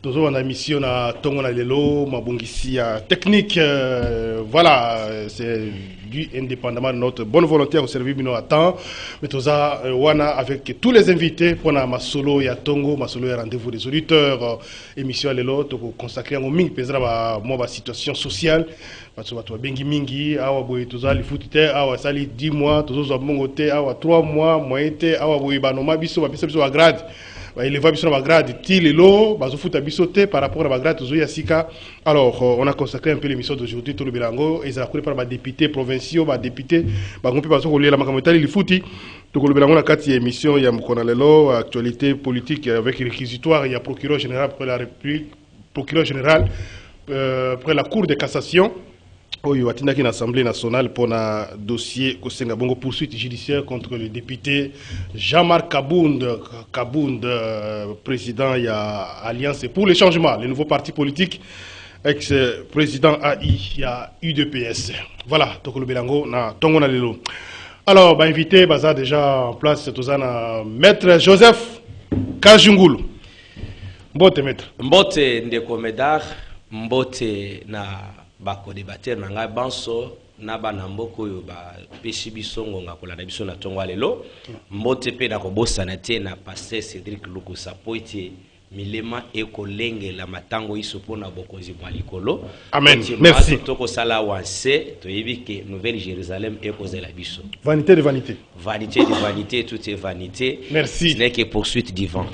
Toujours on a mission à Tongo na Lelo, Mabungisi technique. Voilà, c'est dû indépendamment de notre bonne volonté au service de nos temps. Mais tout ça, Wana avec tous les invités pour ma solo ya Tongo, ma solo ya rendez-vous des auditeurs. Émission à Lelo, pour consacrer un mingi pesera ma situation sociale. Parce que bengi mingi, awa boy tout ça, les foutite, awa sali 10 mois, tout ça mongote, awa 3 mois, moyete, awa boy banoma biso, biso grade. Il va sur la grade, il lo, bazo foot à bisoté par rapport à la grade Zoya Sika. Alors, on a consacré un peu l'émission d'aujourd'hui, tout le bilango, et ça a couru par ma député provinciaux, ma député, on peut pas se la macamontali, il fouti. Tout le bilango, la 4e émission, il y a Moukonalelo, actualité politique avec réquisitoire, il y a procureur général pour la République, procureur général pour la Cour de cassation. Il y a une assemblée nationale pour un dossier Kosengabongo poursuite judiciaire contre le député Jean-Marc Kabound, président il y a Alliance pour le changement, le nouveau parti politique, ex-président AI, il y a UDPS. Voilà, Tokolo Belango, na Tongo na Lelo. Alors, bah, invité, baza déjà en place, c'est Tozana, maître Joseph Kajungulu. Mbote, maître. Mbote Ndeko Medar, Mbote na bako débatteur na ngai banso na bana mboko yo ba peshi bisongo ngakola na biso na Tongo lelo mbote pe na kobosana te na pasteur Cédric Lukusa poiti milema ekolenge la matango iso pona bokozi mwa likolo. Amen. Merci. Toko sala wanse to yebike Nouvelle Jérusalem ekozela biso. Vanité de vanité. Vanité de vanité, tout est vanité. Merci. Ce n'est que poursuite du vent.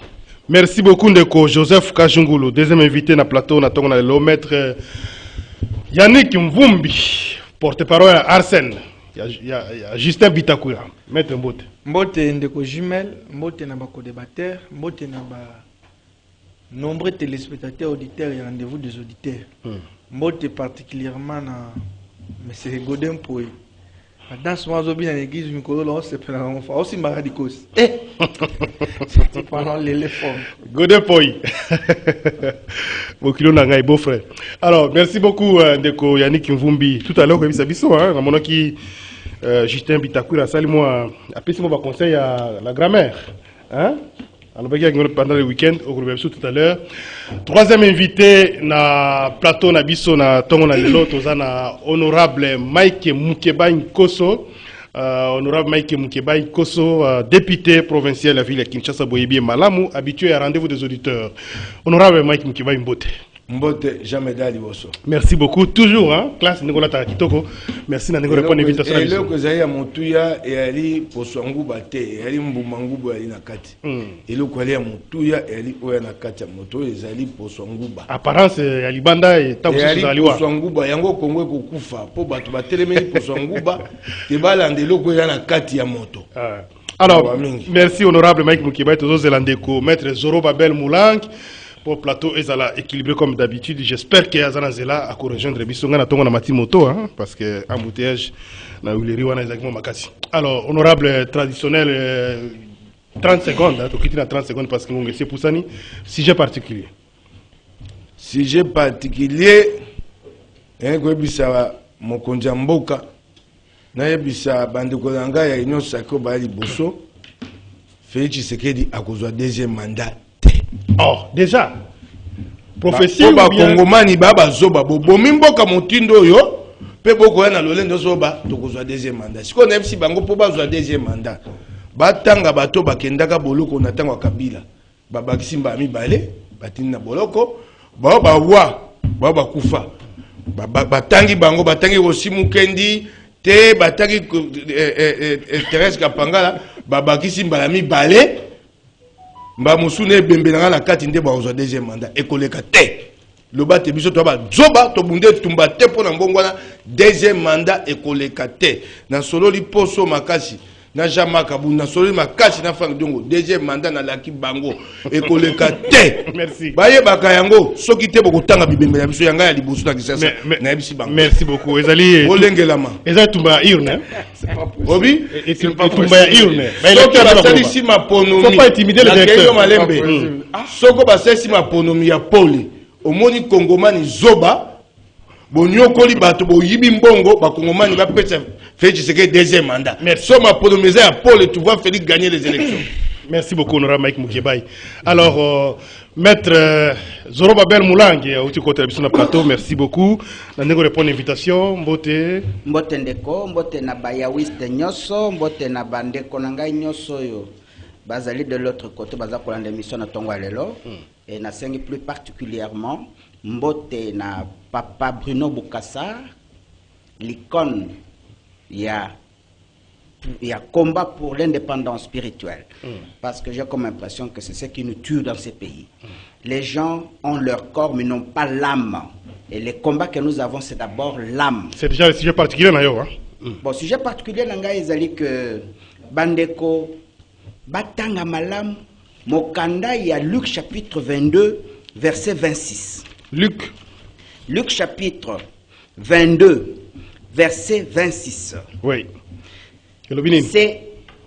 Merci beaucoup Ndeko Joseph Kajungulu, deuxième invité na plateau na Tongo na lelo, maître Yannick Mvumbi, porte-parole à Arsène. Il y a Justin Bitakura. Maître Mbote. Mbote Ndeko Jumel, Mbote na bako débatteur, Mbote na ba nombreux téléspectateurs, auditeurs et rendez-vous des auditeurs. Mbote particulièrement na M. Godin Poy. Dans ce moment, dans l'église, on s'est fait aussi maradicos. C'était pendant l'éléphant. Godin Poy. Bokilo Nangai, beau-frère. Alors, merci beaucoup, Ndeko Yannick Mvumbi. Tout à l'heure, vous avez vu ça, hein, mon qui Justin Bitakura, salut-moi, appelez-moi conseil à la grammaire. Hein? Alors, pendant le week-end, au groupe tout à l'heure. Troisième invité na plateau na biso na Tongo na Lelo, tozana honorable Mike Mukeba Nkoso. Honorable Mike Mukeba Nkoso, député provincial de la ville de Kinshasa Boyebi Malamu, habitué à rendez-vous des auditeurs. Honorable Mike Mukeba Mbote. Mbote, jamais dali bosso. Merci beaucoup. Toujours, hein, classe Nicolas Tarakitoko. Merci na Nicolas pour l'invitation. Et là que j'ai à Montouya et ali pour Swangu Bate, et ali Mboumangu Boali Nakati. Et là que j'ai à Montouya et ali Oya Nakati à Moto, et ali pour Swangu Ba. Apparence, Alibanda et Tabu Saliwa. Pour Swangu Ba, Yango Kongo Kufa, pour Batu Batelemeni pour Swangu Ba, et Balande Loko Yanakati à Moto. Alors, merci honorable Mike Mukeba, tous Zélandeko, maître Zoro Babel Moulang. Pour plateau ezala équilibré comme d'habitude. J'espère que Azana Zela a rejoindre Bisonga na Tongo na Matimoto, hein, parce que embouteillage na Uleri wana exactement makasi. Alors, honorable traditionnel 30 secondes, hein, tu quittes 30 secondes parce que mon monsieur Poussani, sujet particulier. Sujet particulier, hein, quoi bisa mokonja mboka, na bisa bandeko langa ya Union Sacrée Bali Bosso, Félix Tshisekedi a kozwa deuxième mandat. Oh, déjà, prophétie ba Kongomani baba zoba bobomi mboka motindo yo pe boko ya na lolendo zoba tokozwa deuxième mandat. Siko na MC bango po bazwa deuxième mandat. Batanga bato bakendaka boloko na tango Kabila. Babakisi mba mibale batini na boloko ba wa kufa. Batangi bango batangi Rosimu Kendi te batangi Thérèse Kapangala babakisi mba mibale. Mba musune bembelanga na kati nde ba deuxième mandat ekoleka te loba te biso to ba zoba to bunde tumba te pona mbongwana deuxième mandat ekoleka te na sololi poso makasi na Jean-Marc Kabound na sololi makasi na Frank Diongo deuxième mandat na laki bango ekoleka te. Merci baye bakayango soki te bokotanga bibembe ya biso yanga ya liboso na kisasa na ebisi bango. Merci beaucoup ezali olengelama ezali tumba urne c'est pas possible obi et tumba urne soki basalisi maponomi faut pas intimider le directeur soko basalisi maponomi ya poli omoni Kongomani zoba bonyokoli bato boyibi mbongo bakongomani bapesa Félix Tshisekedi deuxième mandat. Merci. So maponomisa ya poli tu vois Félix gagner les élections. Merci beaucoup, Nora Mike Moukébaï. Alors, maître Zoro Babel Moulangue, au côté de la plateau, merci beaucoup. Nous avons répondu à l'invitation. Mbote. Mbote ndeko, mbote na bayawiste nyoso, mbote na bandeko nangai nyoso yo. Bazali de l'autre côté, baza pour l'émission na Tongwa Lelo. Et na sengi plus particulièrement, mbote na papa Bruno Bukassa, l'icône, il y a combat pour l'indépendance spirituelle. Parce que j'ai comme impression que c'est ce qui nous tue dans ces pays. Les gens ont leur corps mais n'ont pas l'âme. Et les combats que nous avons, c'est d'abord l'âme. C'est déjà un sujet particulier, hein? Bon, sujet particulier, ils que Bandeko, Batanga Malam, Mokanda, il y a Luc chapitre 22, verset 26. Luc chapitre 22, verset 26. Oui. C'est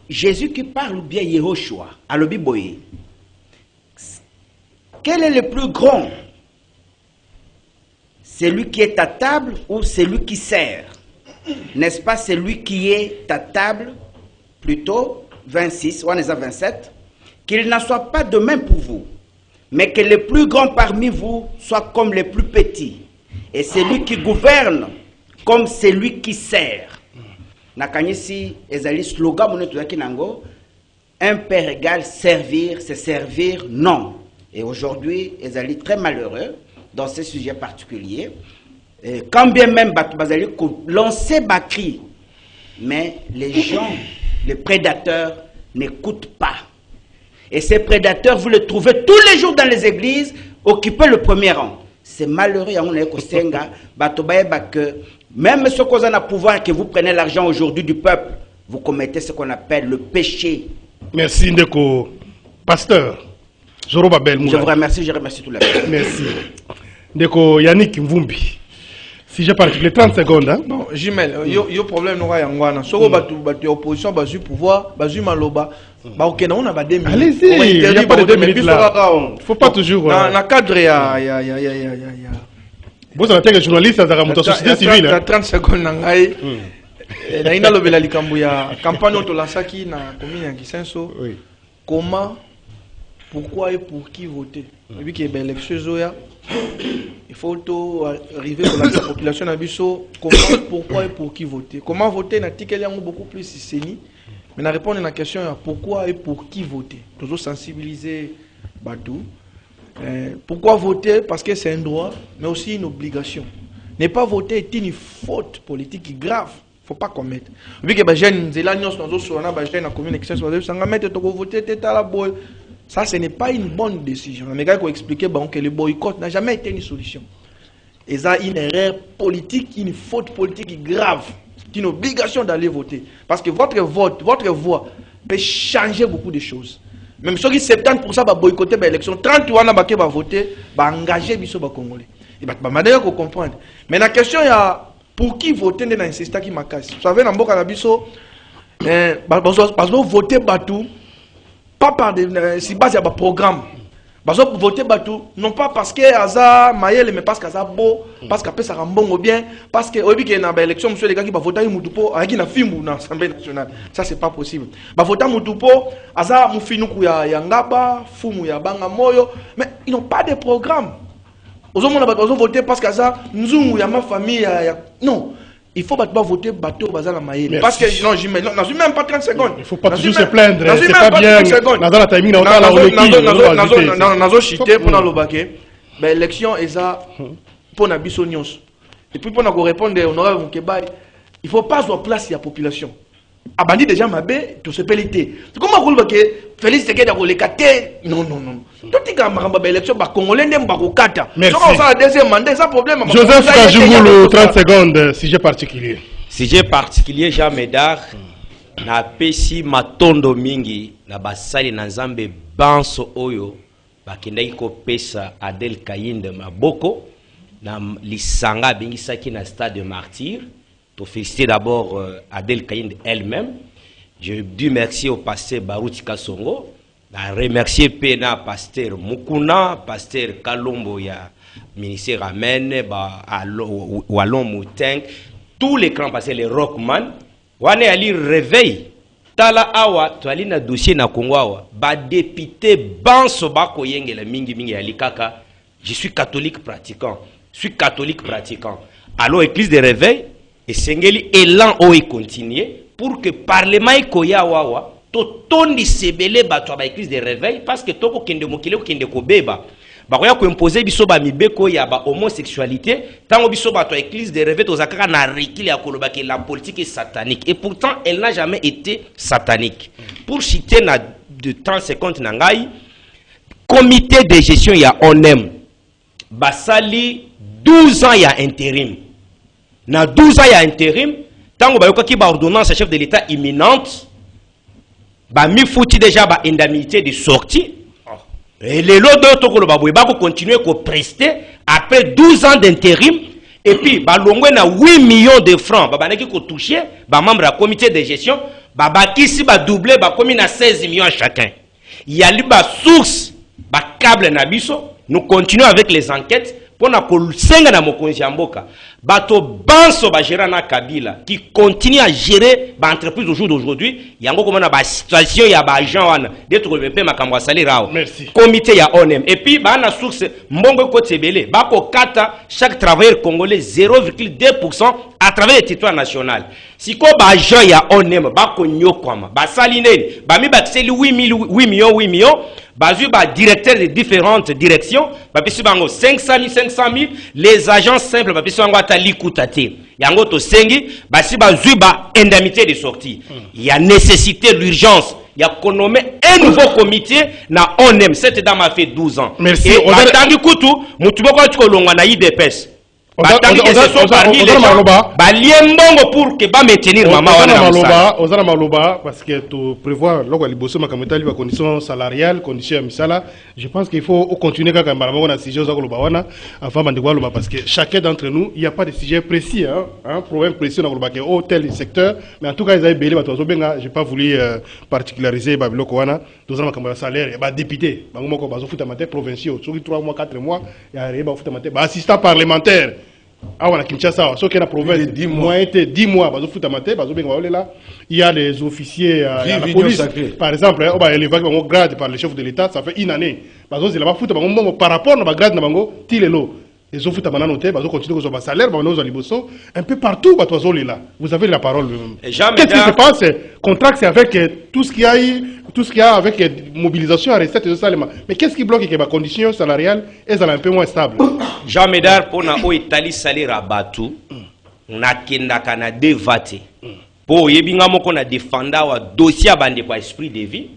Jésus qui parle ou bien Yehoshua, à l'Obiboye. Quel est le plus grand? Celui qui est à table ou celui qui sert? N'est-ce pas celui qui est à table? Plutôt 26, on est à 27. Qu'il n'en soit pas de même pour vous, mais que le plus grand parmi vous soit comme les plus petits, et celui qui gouverne comme celui qui sert. Nakanyisi ezali slogan monetuaki nango, un père égal servir, c'est servir, non. Et aujourd'hui, ezali très malheureux dans ce sujet particulier. Quand bien même bazali lancer Bakri, mais les gens, les prédateurs n'écoutent pas. Et ces prédateurs, vous les trouvez tous les jours dans les églises, occupez le premier rang. C'est malheureux, que même ceux qui ont un pouvoir, que vous prenez l'argent aujourd'hui du peuple, vous commettez ce qu'on appelle le péché. Merci, Ndeko. Pasteur Zoro Babel Moula. Je vous remercie, je remercie tout le monde. Merci. Ndeko Yannick Mvumbi. Si j'ai parlé les 30 secondes. Hein? Bon, Jimel, yo problème no ya ngwana. Soko batu opposition bazu pouvoir, bazu maloba. Ba okena on a ba 2 minutes. Allez-y, il n'y a pas de 2 minutes là. Il faut pas toujours. Dans cadre ya. Vous avez été journaliste dans la société civile. 30 secondes nangai. Na ina lobela likambu ya campagne otolasaki na commune ya Kisenso. Oui. Comment, pourquoi et pour qui voter? Et puis qu'il y a une élection, il faut arriver à la population d'Abisso. Comment, pourquoi et pour qui voter? Comment voter? Il y a beaucoup plus ici. Mais la réponse à la question est pourquoi et pour qui voter? Toujours sensibiliser Badou. Pourquoi voter? Parce que c'est un droit, mais aussi une obligation. Ne pas voter est une faute politique grave. Il ne faut pas commettre. Vu que les jeunes, ça, ce n'est pas une bonne décision. Mais il faut expliquer que le boycott n'a jamais été une solution. Et ça, une erreur politique, une faute politique grave. C'est une obligation d'aller voter. Parce que votre vote, votre voix peut changer beaucoup de choses. Même ceux qui 70% va boycotter l'élection, 30% va voter, va engager les Congolais. Et bien, il faut comprendre. Mais la question est pour qui voter dans un système qui m'a cassé. Vous savez, dans le Bisso, parce que voter Batou, pas par si base à un programme. Parce que voter Batou, non pas parce que Aza Mayele, mais parce qu'Aza Beau, parce qu'après ça rend bon ou bien, parce que aujourd'hui qu'il y a une élection, monsieur les gars qui va voter Moutoupo, avec une film dans l'Assemblée nationale. Ça, c'est pas possible. Va voter Moutoupo, Aza Moufinoukou ya Ngaba, Fumu ya Banga Moyo, mais ils n'ont pas de programme. Aujourd'hui, on a voté parce qu'Aza Nzungu ya ma famille, non. Il faut pas voter bateau bazala maïle. Parce que non, je n'ai même pas 30 secondes. Il ne faut pas toujours se plaindre. C'est pas bien. Dans la timing, on a la chité pour le baquet. L'élection est ça pour la bisonios. Et puis pour nous répondre, honorable Moukébaï, il ne faut pas avoir place à la population. Abandi déjà ma baie, tout se pélité. Comment vous le voyez? Félix Tshisekedi a le caté. Non. Tout est comme une élection, Congolais n'aiment pas au Kata. Merci. Donc on va deuxième mandat, sans problème. Joseph Kajougou, 30 secondes, sujet particulier. Sujet particulier, Jean Médard, na pesi matondo mingi, na basali na nzambe banso oyo, bakendaki kopesa Adel Kayinde maboko, na lisanga bingisaki na stade de martyr. Pour féliciter d'abord Adel Kayinde elle-même. Je dis merci au pasteur Barouti Kasongo. Je remercie Pena, pasteur Mukuna, pasteur Kalombo, ya ministère Amen, Wallon Mouteng, tous les grands pasteurs, les Rockman. On est allé réveil. tala awa toali na dossier na Congo awa ba député banso bako yengela mingi mingi ya likaka je suis catholique pratiquant alors église de réveil et sengeli élan o et continuer pour que parlement ikoya wawa to tondi sebele bato ba église de réveil parce que toko kende mokile ko kende ko beba bakoya ko imposer biso ba mibeko ya ba homosexualité tango biso bato église de réveil tozakaka na rikili ya koloba que la politique est satanique et pourtant elle n'a jamais été satanique. Pour citer na de 30 secondes na ngai comité de gestion ya ONEM basali 12 ans ya intérim na 12 ans ya intérim tango bayokaki ba ordonnance chef de l'état imminente ba mi fouti déjà ba indemnité de sortie et les lots de tokolo ba boy ba ko continuer ko prester après 12 ans d'intérim et puis ba longwe na 8 millions de francs ba banaki ko toucher ba membre du comité de gestion ba bakisi ba doubler ba komi na 16 millions chacun il y a li ba source ba câble na biso nous continuons avec les enquêtes pour na kosenga na mokonzi ya mboka bato banso ba gérer na Kabila qui continue à gérer ba entreprise au jour d'aujourd'hui yango comme na ba situation ya ba agent wana de to pe makambo salaire rao comité ya ONEM et puis ba na source mbongo ko tebele ba ko kata chaque travailleur congolais 0,2% à travers le territoire national siko ba agent ya ONEM ba ko nyokwama ba salineli ba mi ba tseli 8 millions bazu ba directeur de différentes directions ba pesi bango 500 000 les agents simples ba pesi bango atali kutate yango to sengi basi bazu ba indemnité de sortie il y a nécessité l'urgence il y a qu'on nomme un nouveau comité na ONEM cette dame a fait 12 ans merci et batangi kutu mutu boko tkolonga na IDPS batangi que ce sont parmi les gens baliembongo pour que ba maintenir maman wana ozana maloba parce que tu prévois loko liboso makamotali ba conditions salariales conditions ya misala je pense qu'il faut continuer quand même na sujet za koloba wana avant bande kwa loba parce que chacun d'entre nous il y a pas de sujet précis hein problème précis na koloba que au tel secteur mais en tout cas ils avaient belé bato zobenga j'ai pas voulu particulariser ba biloko wana tozana makambo salaire ba député bango moko bazo futa matin provinciaux sur 3 mois 4 mois ya reba futa matin ba assistant parlementaire ah voilà Kinshasa so que la province 10 mois bazo futa maté bazo benga là il y a les officiers la police par exemple on va élever un grade par le chef de l'état ça fait une année bazo zela ba futa bango par rapport na ba grade na bango tilelo les officiers ta banano te bazo continuer ko ba salaire bango zo liboso un peu partout bazo là vous avez la parole. Qu'est-ce qui se passe contrat c'est avec tout ce qu'il y a avec mobilisation à recette de salaire mais qu'est-ce qui bloque que les conditions salariales elles sont un peu moins stables. Jean Médard pour na o Italie salaire à batu na kenda kana devate po yebinga moko na défenda wa dossier bande kwa esprit de vie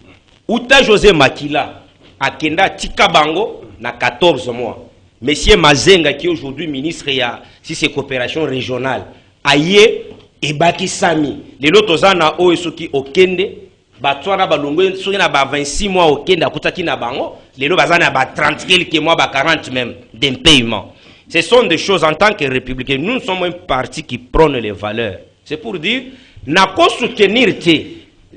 uta José Makila akenda tika bango na 14 mois monsieur Mazenga qui est aujourd'hui ministre ya si c'est coopération régionale aye et baki sami les lotos na o esoki okende batwana balongwe soki na ba 26 mois okende akutaki na bango lelo bazana ba 30 quelques mois ba 40 même d'impayement. Ce sont des choses en tant que républicains nous sommes un parti qui prône les valeurs c'est pour dire na ko soutenir te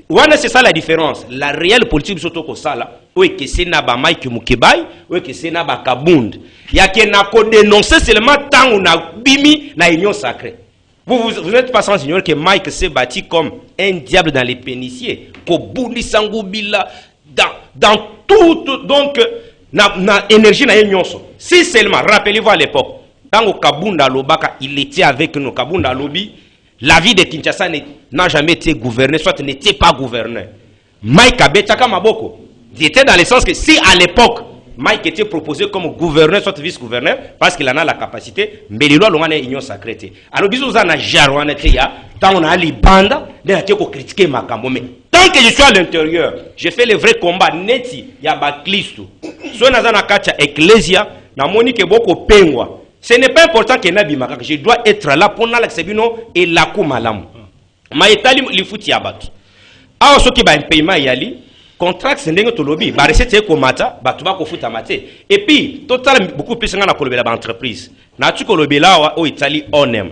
wana c'est ça la différence la réelle politique surtout ko sala oui que c'est na ba Mike Mukebai oui que c'est na ba Kabund ya ke na ko dénoncer seulement tant na bimi na union sacrée. Vous n'êtes pas sans ignorer que Mike s'est bâti comme un diable dans les péniciers. Kobuni Sangubila, dans tout, donc, na énergie na nyonso. Si seulement, rappelez-vous à l'époque, quand Kabunda Lobaka, il était avec nous, Kabunda Lobi, la vie de Kinshasa n'a jamais été gouvernée, soit n'était pas gouvernée. Mike Abetaka Maboko, il était dans le sens que si à l'époque, Mike était proposé comme gouverneur, soit vice-gouverneur, parce qu'il en a la capacité, mais les lois l'ont union sacrée. Alors, bisous, on a jarouane, tant on a les bandes, on a critiqué ma cambo. Mais tant que je suis à l'intérieur, je fais le vrai combat, neti, ya baklistu. Si on a un katia ecclesia, na monique beaucoup pengwa. Ce n'est pas important que nabi makaka, je dois être là pour n'accébino et la kumalam. Ma etali li futi abat. Ah, ce qui va un paiement yali. Contrat c'est ndenge tolobi ba recette ko mata ba tuba ko futa maté et puis total beaucoup plus ngana ko lobela ba entreprise na tu ko lobela wa o Italie ONEM.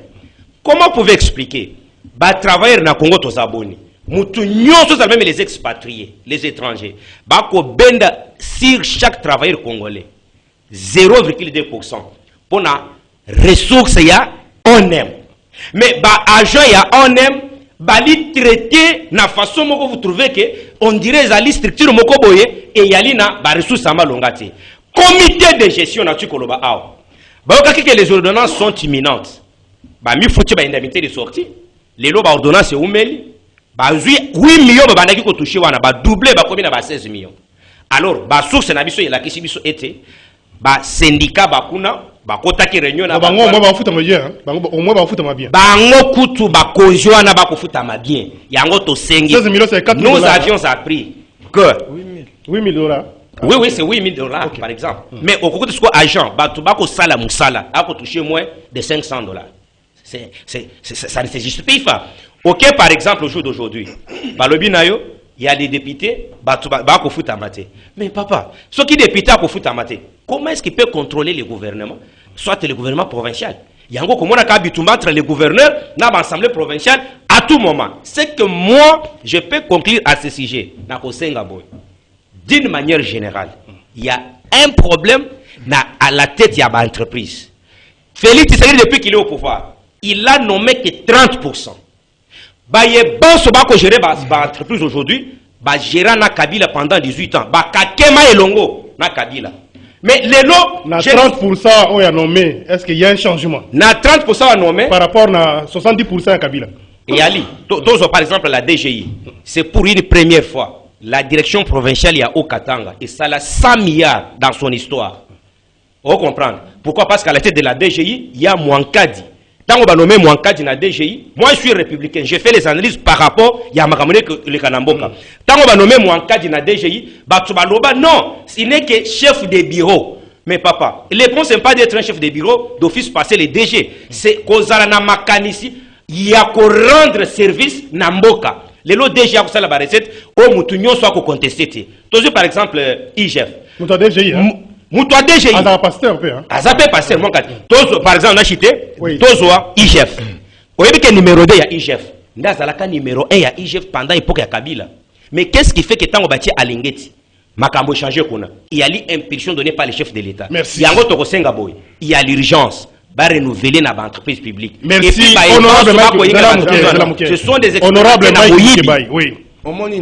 Comment vous pouvez expliquer ba travailleurs na Congo to zaboni mutu nyonso ça même les expatriés les étrangers ba ko benda sur chaque travailleur congolais 0,2% pour na ressources ya ONEM mais ba agent ya ONEM bali traité na façon moko vous trouvez que on dirait zali structure moko boye et yali na ba ressources amalonga te. Comité de gestion na tu koloba aw. Ba okaki que les ordonnances sont imminentes. Ba mi fouti ba indemnité de sortie. Les lois ba ordonnance e umeli. Ba 8 millions ba bandaki ko toucher wana ba doubler ba combien na ba 16 millions. Alors ba source na biso la kisi biso été ba syndicat ba kuna ba kota ki réunion na bango moi ba futa ma bien bango au moins ba futa ma bien bango kutu ba kozwa na ba ko futa ma bien yango to sengi 16 millions c'est 4 nous avions appris que 8 000 dollars. Oui, c'est 8 000 dollars par exemple. Mais au cours de ce qu'on agent, ba ko sala musala a ko toucher moins de 500 dollars. Ça ne se justifie pas. OK, par exemple au jour d'aujourd'hui, ba lobi na yo il y a des députés, ba ko futa maté. Mais papa, ceux qui députés ko futa maté, comment est-ce qu'il peut contrôler le gouvernement, soit le gouvernement provincial? Il y a encore comment on a bitumba entre les gouverneurs dans l'assemblée provinciale à tout moment. C'est que moi, je peux conclure à ce sujet. D'une manière générale, il y a un problème à la tête de l'entreprise. Félix Tshisekedi, depuis qu'il est au pouvoir, il a nommé que 30%. Il y a bon gérer l'entreprise aujourd'hui, gérer na Kabila pendant 18 ans. Kakema Elongo na Kabila. Mais les lots. Na 30% on a nommé. Est-ce qu'il y a un changement? Na 30% a nommé. Par rapport à 70% à Kabila. Et Ali, par exemple la DGI, c'est pour une première fois. La direction provinciale, il y a au Katanga, et ça a 100 milliards dans son histoire. Vous comprenez? Pourquoi? Parce qu'à la tête de la DGI, il y a Mouankadi. Quand on va nommer Mouankadi dans la DGI, moi je suis républicain, j'ai fait les analyses par rapport à Makamone le Kanamboka. Quand on va nommer Mouankadi dans la DGI, non, ce n'est que chef de bureau. Mais papa, le point c'est pas d'être un chef de bureau, d'office passer les DG. C'est qu'Ozara na Makanisi, il y a qu'à rendre service na Mboka. Les lots DG a la recette, au Moutounion soit contesté. Toujours par exemple, IGF. Moutoua DGI. Moutoua DGI. Azapa pasteur, hein. Azapa pasteur, mon cas. Par exemple, on a cité, Tozoa, IGF. Vous voyez que numéro 2, il y a IGF. Ndazalaka numéro 1, il y a IGF pendant l'époque de Kabila. Mais qu'est-ce qui fait que tant on bâtit à Lingeti, Makambo changé qu'on a? Il y a l'impulsion donnée par le chef de l'État. Merci. Il y a un autre Sengaboy. Il y a l'urgence. Va renouveler dans l'entreprise publique. Merci. Et puis, ce sont des honorables oui.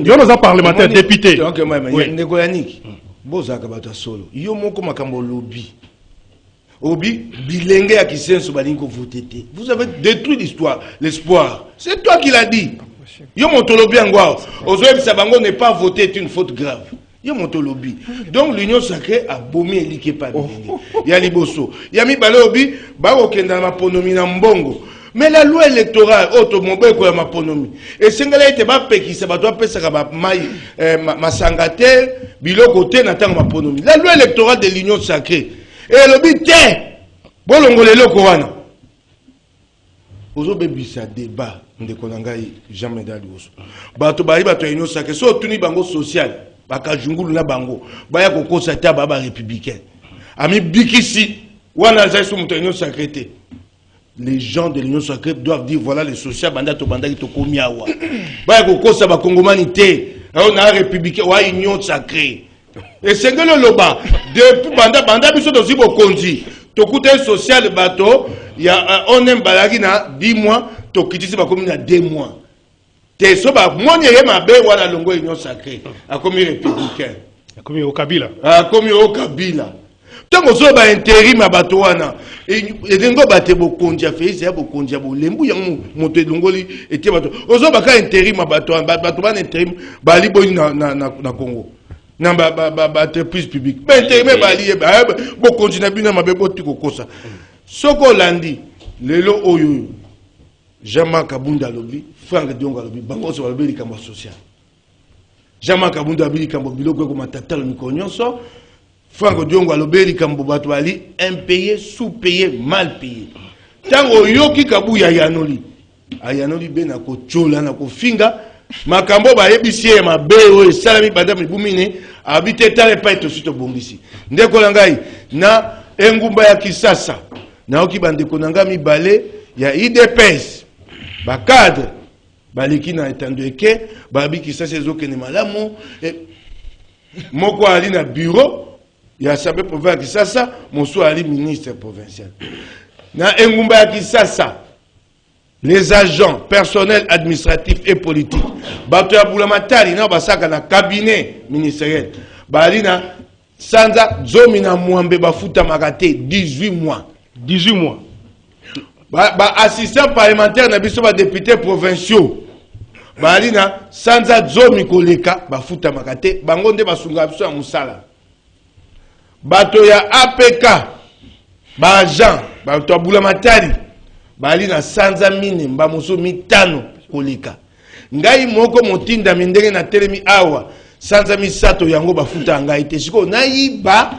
Yo nous a parlementaire député. Donc ndeko Yannick. Bozaka bato solo. Yo moko makambo lobby. Obi bilenge ya kisenso balingo voter. Vous avez détruit l'histoire, l'espoir. C'est toi qui l'as dit. Yo montolobi angwa. Ozoyebi sabango n'est pas voté est une faute grave. Il y a mon lobby. Donc l'union sacrée a bombé et liqué pas. Il y a Liboso. Il y a mis Balobi, Barokenda ma ponomi na mbongo. Mais la loi électorale, automobile quoi ma ponomi. Et Sengala était pas péki, ça va doit passer à ma sangate, bilokote n'attend ma ponomi. La loi électorale de l'union sacrée. Et le lobby, tiens, bolongo le lokowana. Ozo bebisa débat, ndekonangai jamais d'aluso. Bato bari bato union sacrée, so tuni bango social. Bakajungulu na bango baya kokosa ta baba républicain ami bikisi wana za su muto union sacrée. Les gens de l'union sacrée doivent dire voilà le social banda to banda to komi awa baya kokosa ba kongomani te on a républicain wa union sacrée et c'est que le loba depuis banda biso to zibo konzi to kuta social bato ya on aime balagi na 10 mois to kitisi ba komi na 2 mois. Te soba moni ye mabe wana longo union sacrée a commis républicain a commis au Kabila tango soba intérim abato wana et dengo bate bokonja fait ya bokonja bo lembu ya moto longoli était bato ozoba ka intérim abato bana intérim bali boni na Congo na ba entreprise publique ba intérim bali bokonja na bina mabe boti kokosa soko landi lelo oyo Jean-Marc Kabunda lobi, Franck Dionga lobi, bango so lobi likambo social. Jean-Marc Kabunda lobi likambo biloko ko matata lo mikonyoso, Franck Dionga lobi likambo bato bali impayé, sous-payé, mal payé. Tango yoki kabuya yanoli. Ayanoli be na ko chola na ko finga, makambo ba yebisie mabe o salami banda mibumine, habite tale pa eto sito bongisi. Ndeko langai na engumba ya Kisasa. Na oki bande konanga mi balé ya IDPS. Ba cadre baliki na etandeke babi Kisasa ezokene malamu moko ali na bureau ya assemblée provinciale Kisasa mosu ali ministre provincial na engumba ya Kisasa les agents, personnel administratif et politique, bato ya bulamatari na basaka na cabinet ministériel, balina sanza zomina mwambe bafuta makate 18 mois. 18 mois. Assistant parlementaire na biso ba députés provinciaux. Balina sanza zomi koleka bafuta makate bango nde basunga biso ya musala. Bato ya APK, ba agent, bato ya bulamatari. Balina sanza mine mba moso mitano koleka. Ngai moko motinda mindenge na telemi awa sanza misato yango bafuta ngai te siko nayiba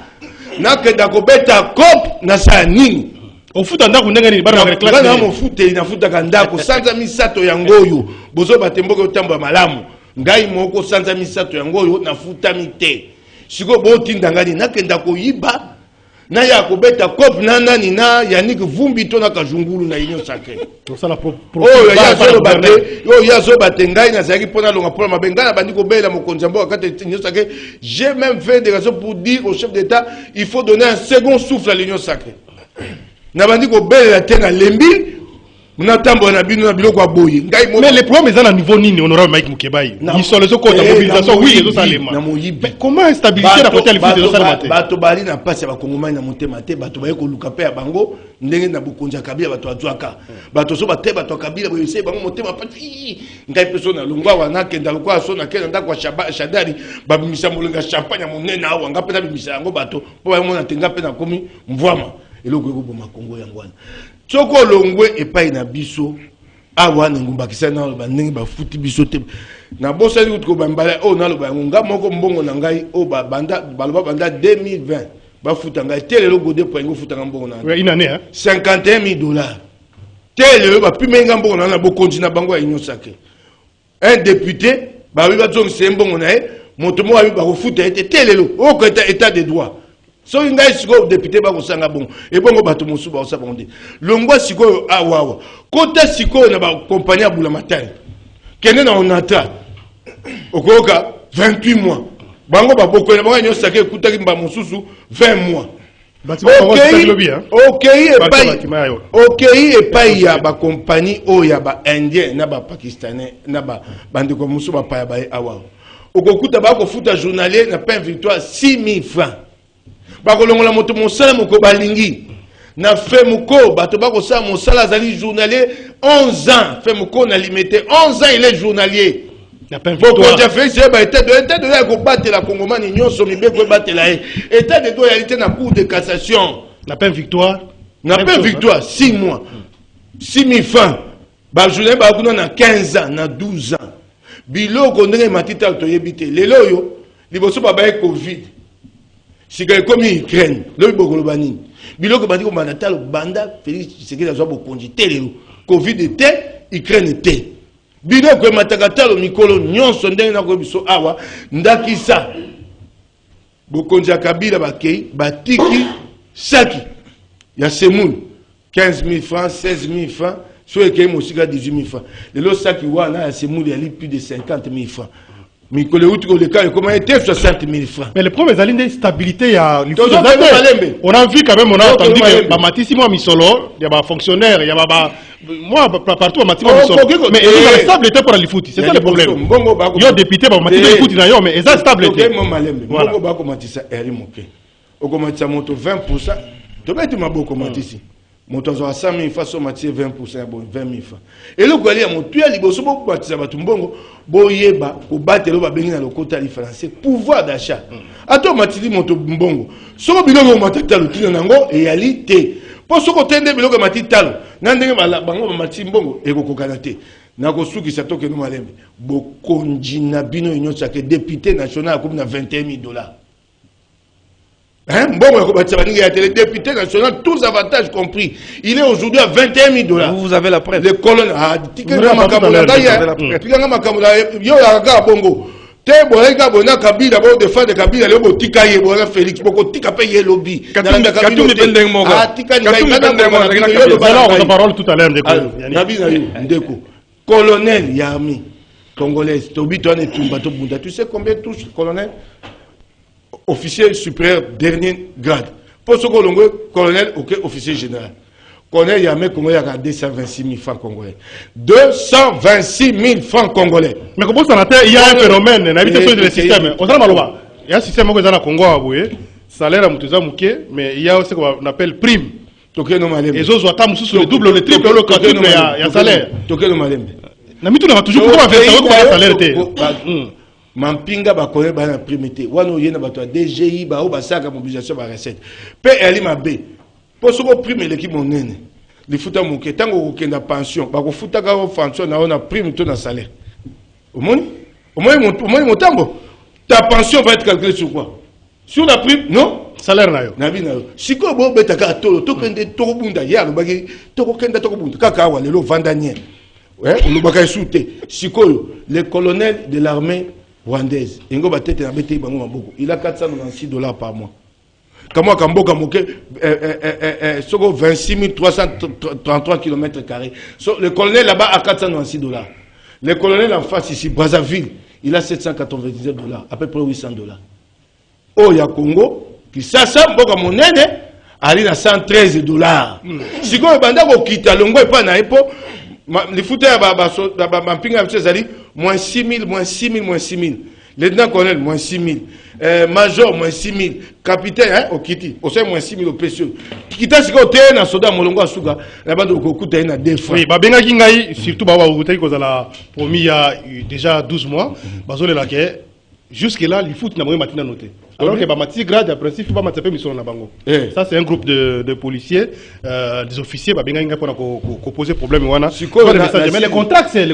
nakenda kobeta kop na sa nini ofuta ndako ndenge ni bana na classe na mofuta na futa kandako sanza misato yango yo bozo batemboke otambo malamu ngai moko sanza misato yango yo na futa mite siko botinda ngai nakenda koyiba na ya kobeta kop na nani na Yannick Vumbi to na kajungulu na union sacrée to sala ya zo bate ngai na zaki pona longa pona mabenga na bandi ko bela mokonzi mbo akate union sacrée. J'ai même fait des raisons pour dire au chef d'état il faut donner un second souffle à l'union sacrée na bandi ko bela tena lembi na tambo na bino na biloko aboyi ngai mais les problèmes sont à niveau nini honorable Mike Mukebai ils sont les autres mobilisation oui les salema mais comment instabilité la côté alifite de salema bato bali na passe ba kongomani na motema te bato ba ko luka pe ya bango ndenge na bukonja kabila bato azwaka bato so bate bato kabila bo yese bango motema pati ngai peso na lungwa wana kenda lokwa so na kenda ndako shadari ba bimisa molenga champagne monena awa ngape na bimisa yango bato po ba mona tenga pe na komi mvwama eloko ko boma Kongo yangwana Tsoko longwe epai na biso awa ngumba kisana ba ndenge ba futi biso te na bosa li ko bambala o na loba ngunga moko mbongo na ngai o ba banda baloba banda 2020 ba futa ngai tele lo gode po ngo futa mbongo na une année hein $51,000 tele ba pimenga mbongo na bo continue bango ya union sacrée un député ba wi ba zong sembongo na moto mo abi ba ko futa tele lo o ko état de droit. So ngai siko député ba kosanga bongo e bongo bato mosu ba osaba onde longwa siko awawa kota siko na ba compagnie bula matari kene na onata okoka 28 mois bango ba boko na bango nyosa ke kutaki mba mosusu 20 mois ok epai ya ba compagnie oya ba indien na ba pakistanais na ba bandiko mosu ba pa ya ba awawa okokuta ba ko futa journalier na pain victoire 6,000 francs. Bakolongola moto mosala moko balingi na femuko bato bakosala mosala zali journalier 11 ans femuko na limité 11 ans il est journalier na pas victoire déjà fait c'est ba état de la ko batela kongomani nyonso mibeko batela état de réalité na cour de cassation na pas victoire 6 mois 6,000 francs ba journalier ba kuna na 15 ans na 12 ans biloko ndenge matita to yebite lelo yo liboso ba ba covid si comme Ukraine, le Bogolobani, biloko bandi ko manatalo banda Félix Tshisekedi azwa bokonzi telelo Covid était Ukraine était biloko matakatalo mikolo nyonso ndenge na ko biso awa ndakisa bokonzi ya Kabila bakei batiki saki ya Semoul 15,000 francs 16,000 francs so ekei mosika 18,000 francs lelo saki wana ya Semoul ya li plus de 50,000 francs. Mais comment était 60,000 francs. Mais le problème est la stabilité. On a vu quand même, on a entendu que Matissimo Misolo, il y a des fonctionnaires, il y a moi partout à Matissimo Misolo. Mais il y a la stabilité pour les foot. C'est ça le problème. Il y a des députés pour Matissimo foot, mais ils ont stabilité. Voilà. On a 20%. Tu vas être ma beaucoup Matissi. Moto a 100,000 francs, so matie 20%, bon 20,000 francs. Et le quoi, tu as liboso beaucoup batisa batumbongo, boyeba, ko batelo ba bengi na lokota li français, pouvoir d'achat. Ato matili moto mbongo. Soko biloko matata lutina nango e yali te. Po soko tende biloko matitalo, na ndenge bala bango mati mbongo e kokokana te. Na ko suki sa toke no malembe. Bokonji na bino union sacrée député national comme na $21,000. Hein? Bon, le député national, tous avantages compris. Il est aujourd'hui à $21,000. Vous avez la preuve. Les colonnes. Ah, colonel Yami, congolaise, tu sais combien touche colonel? Officier supérieur dernier grade. Pour ce colonel, ok, officier général. Connaît Yamé Congolais à 226 000 francs congolais. 226 000 francs congolais. Mais comment ça il y a un phénomène, on a vu le système. On a mal. Il y a un système qui est dans Congo à Boué. Salaire à Moutouza Mouké, mais il y a aussi ce qu'on appelle prime. Et les autres ont sur le double, le triple, le quadruple, il y a salaire. Namitou n'a toujours pas fait ça, salaire. Mampinga ba connaît ba na primité. Wano yena ba to DGI ba o ba saka mobilisation ba recette. Pe eli mabe. Po soko prime l'équipe monene. Li futa moké tango ko kenda pension, ba ko futa ka pension na ona prime to na salaire. Au moins motambo. Ta pension va être calculée sur quoi? Sur la prime, non? Salaire na yo. Nabi na yo. Siko bo beta ka tolo to kende to bunda ya bagi to kenda to bunda kaka wa lelo vandanier. Ouais, on baka souté. Siko le colonel de l'armée rwandaise. Ingo ba tete na bete bango maboko. Il a $496 par mois. Kamwa kamboka moke soko 26 333 km². So, le colonel là-bas a $496. Le colonel en face ici Brazzaville, il a $799, à peu près $800. Oh ya Congo, qui sasa mboka monene ali na $113. Siko banda ko kita longo e pa na epo les fouteurs à pinga moins 6 000, moins 6 000, moins 6 000. Lieutenant-colonel, moins 6 000. Major, moins 6 000. Capitaine, hein, au Kiti, au sein moins 6 000 au précieux. Kita, c'est qu'on a un soldat molongo à Souga, la bande de Kokuta, il y a des fois. Oui, Babenga Kingaï, surtout Baba Outaï, qu'on a promis il y a déjà 12 mois, Bazole Laké, jusque-là, les foot n'a pas matin noté. Alors que Bamati grade, à principe, il va mettre mission na bango. Ça, c'est un groupe de policiers, des officiers, Babenga Kingaï, pour poser problème. Mais les contacts, c'est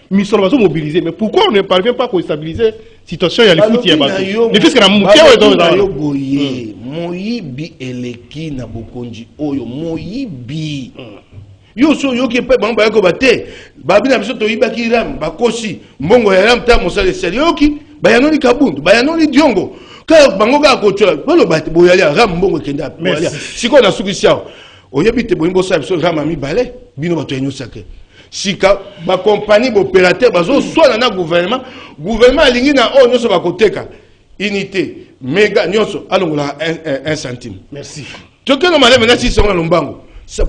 mission va se mobiliser. Mais pourquoi on ne parvient pas à stabiliser la situation? Il y a les foot, il y a les fils qui ont Moyibi eleki na bokonji oyo Moyibi. Yo so yo ki pe bamba yako bate. Babi na biso to yibaki ram bakosi mbongo ya ram ta mosale sérieux ki bayanoli kabundu bayanoli diongo. Ka bango ka kochola bolo bate boyali ram mbongo kenda boyali. Siko na sukisia. Oyebi te boyimbo sa biso ram mi balé bino bato yenyo sake. Sika ba compagnie opérateur bazo soit na gouvernement alingi na o nyoso bakoteka. Unité méga nyoso alongola 1 centime. Merci. Tu que nous maintenant si c'est lombango.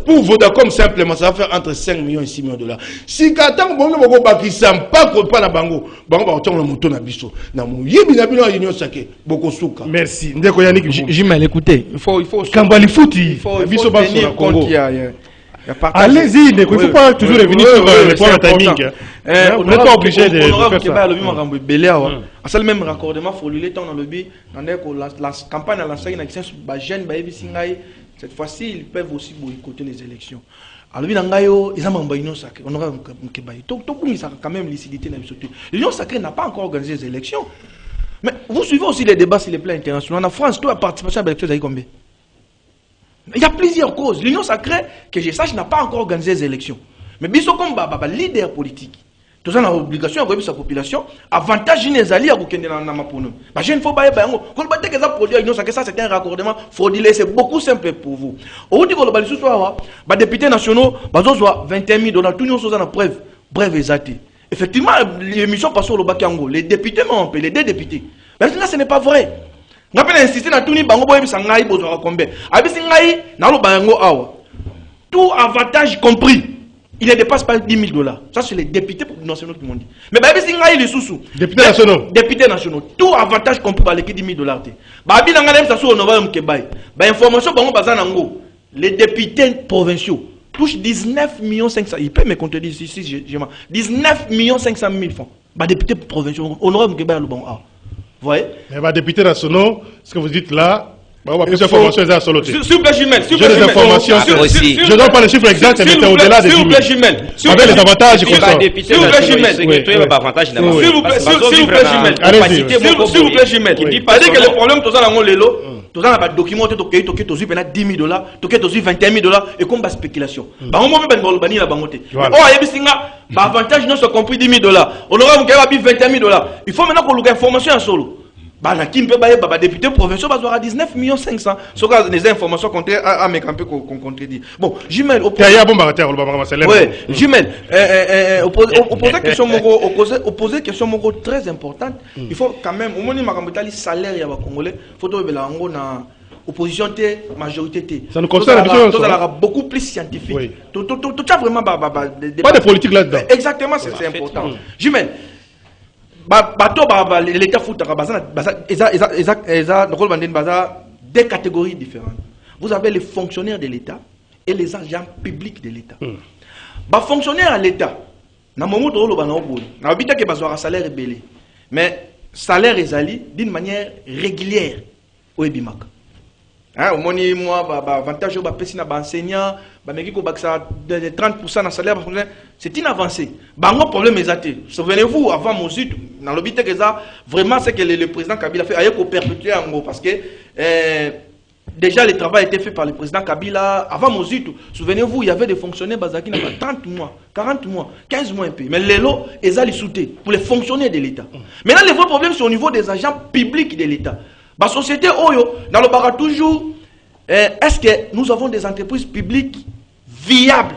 Pour Vodacom simplement ça va faire entre 5 millions et 6 millions de dollars. Si katan bongo boko bakisa pas ko pa na bango ba otonga moto na biso na moyibi na bino union sake boko suka. Merci. Ndeko Yannick Jimel, écoutez, il faut Kambali Fouti, biso ba sur Congo. Allez-y, il ne faut pas toujours revenir sur le point de timing. On n'est pas obligé de faire ça. C'est le même raccordement formulé dans le but. La campagne à l'ancienne élection, cette fois-ci, ils peuvent aussi boycotter les élections. Alors, on aura quand même lucidité. L'Union sacrée n'a pas encore organisé les élections. Mais vous suivez aussi les débats sur les plans internationaux. En France, toi, la participation à l'élection, vous avez combien? Il y a plusieurs causes. L'Union sacrée, que je sache, n'a pas encore organisé les élections. Mais biso comme leader politique, tout ça a l'obligation de sa population, avantage les alliés à Bukende dans ma pour nous. Je ne faut pas y aller. Quand vous avez produit l'Union sacrée, ça c'est un raccordement frauduleux, c'est beaucoup simple pour vous. Au niveau de les députés nationaux, ils ont $21 000, tout le monde a preuve, bref exact. Effectivement, l'émission passe au Bakango, les députés m'ont appelé, les deux députés. Mais là, ce n'est pas vrai. Je vais insister sur tout le monde. Tout avantage compris, il ne dépasse pas $10 000. Ça, c'est les députés nationaux qui m'ont dit. Mais les sous-sous. Députés nationaux. Députés nationaux. Tout avantage compris par les $10 000. Les députés provinciaux touchent 19 500 000. Il peut me contredire ici, 19 500 000 francs. Les députés provinciaux. Honorable Mkeba Lubon. Vous voyez? Mais les députés nationaux, ce que vous dites là, on va plus d'informations à Solo. S'il vous plaît, Jumel. J'ai des informations. Je ne donne pas les chiffres exacts, mais c'est au-delà des 10 000. Avec les avantages qu'on sort. S'il vous plaît, Jumel. S'il vous plaît, Jumel. S'il vous plaît, Jumel. C'est-à-dire que le problème, tout ça, là, on l'a tout ça, on a documenté, $10 000, $21 000, et comme spéculation. On m'a dit que la banque. Oh, il y a avantage, non, c'est compris $10 000. On aura $21 000. Il faut maintenant qu'on ait information à Solo. La Kim peut bailler, député provincial, va avoir 19 500 000. Ce sont des informations contraires à mes campés qu'on contredit. Bon, Jumel, Jumel, opposer question très importante. Il faut quand même, au moins, les salaires Congolais, il faut que opposition T, majorité T. Ça nous concerne beaucoup plus scientifique. Oui. Tu as vraiment pas de politique là-dedans. Exactement, c'est important. Jumel, l'État fout des catégories différentes. Vous avez les fonctionnaires de l'État et les agents publics de l'État. Les fonctionnaires à l'État, salaire est belé, mais salaire est allé d'une manière régulière au Ebimak. Au moins, moi, avantage au enseignant, de 30% de salaire, c'est une avancée. Le problème est souvenez-vous, avant mon sud, dans le but vraiment, c'est que le président Kabila fait ailleurs qu'on perpétuer en gros, parce que déjà le travail a été fait par le président Kabila. Avant mon sud, souvenez-vous, il y avait des fonctionnaires bazaki qui avaient 30 mois, 40 mois, 15 mois un peu. Mais les lots, ils ont sauté pour les fonctionnaires de l'État. Maintenant, le vrai problème, c'est au niveau des agents publics de l'État. La société Oyo, dans le bar toujours, est-ce que nous avons des entreprises publiques viables?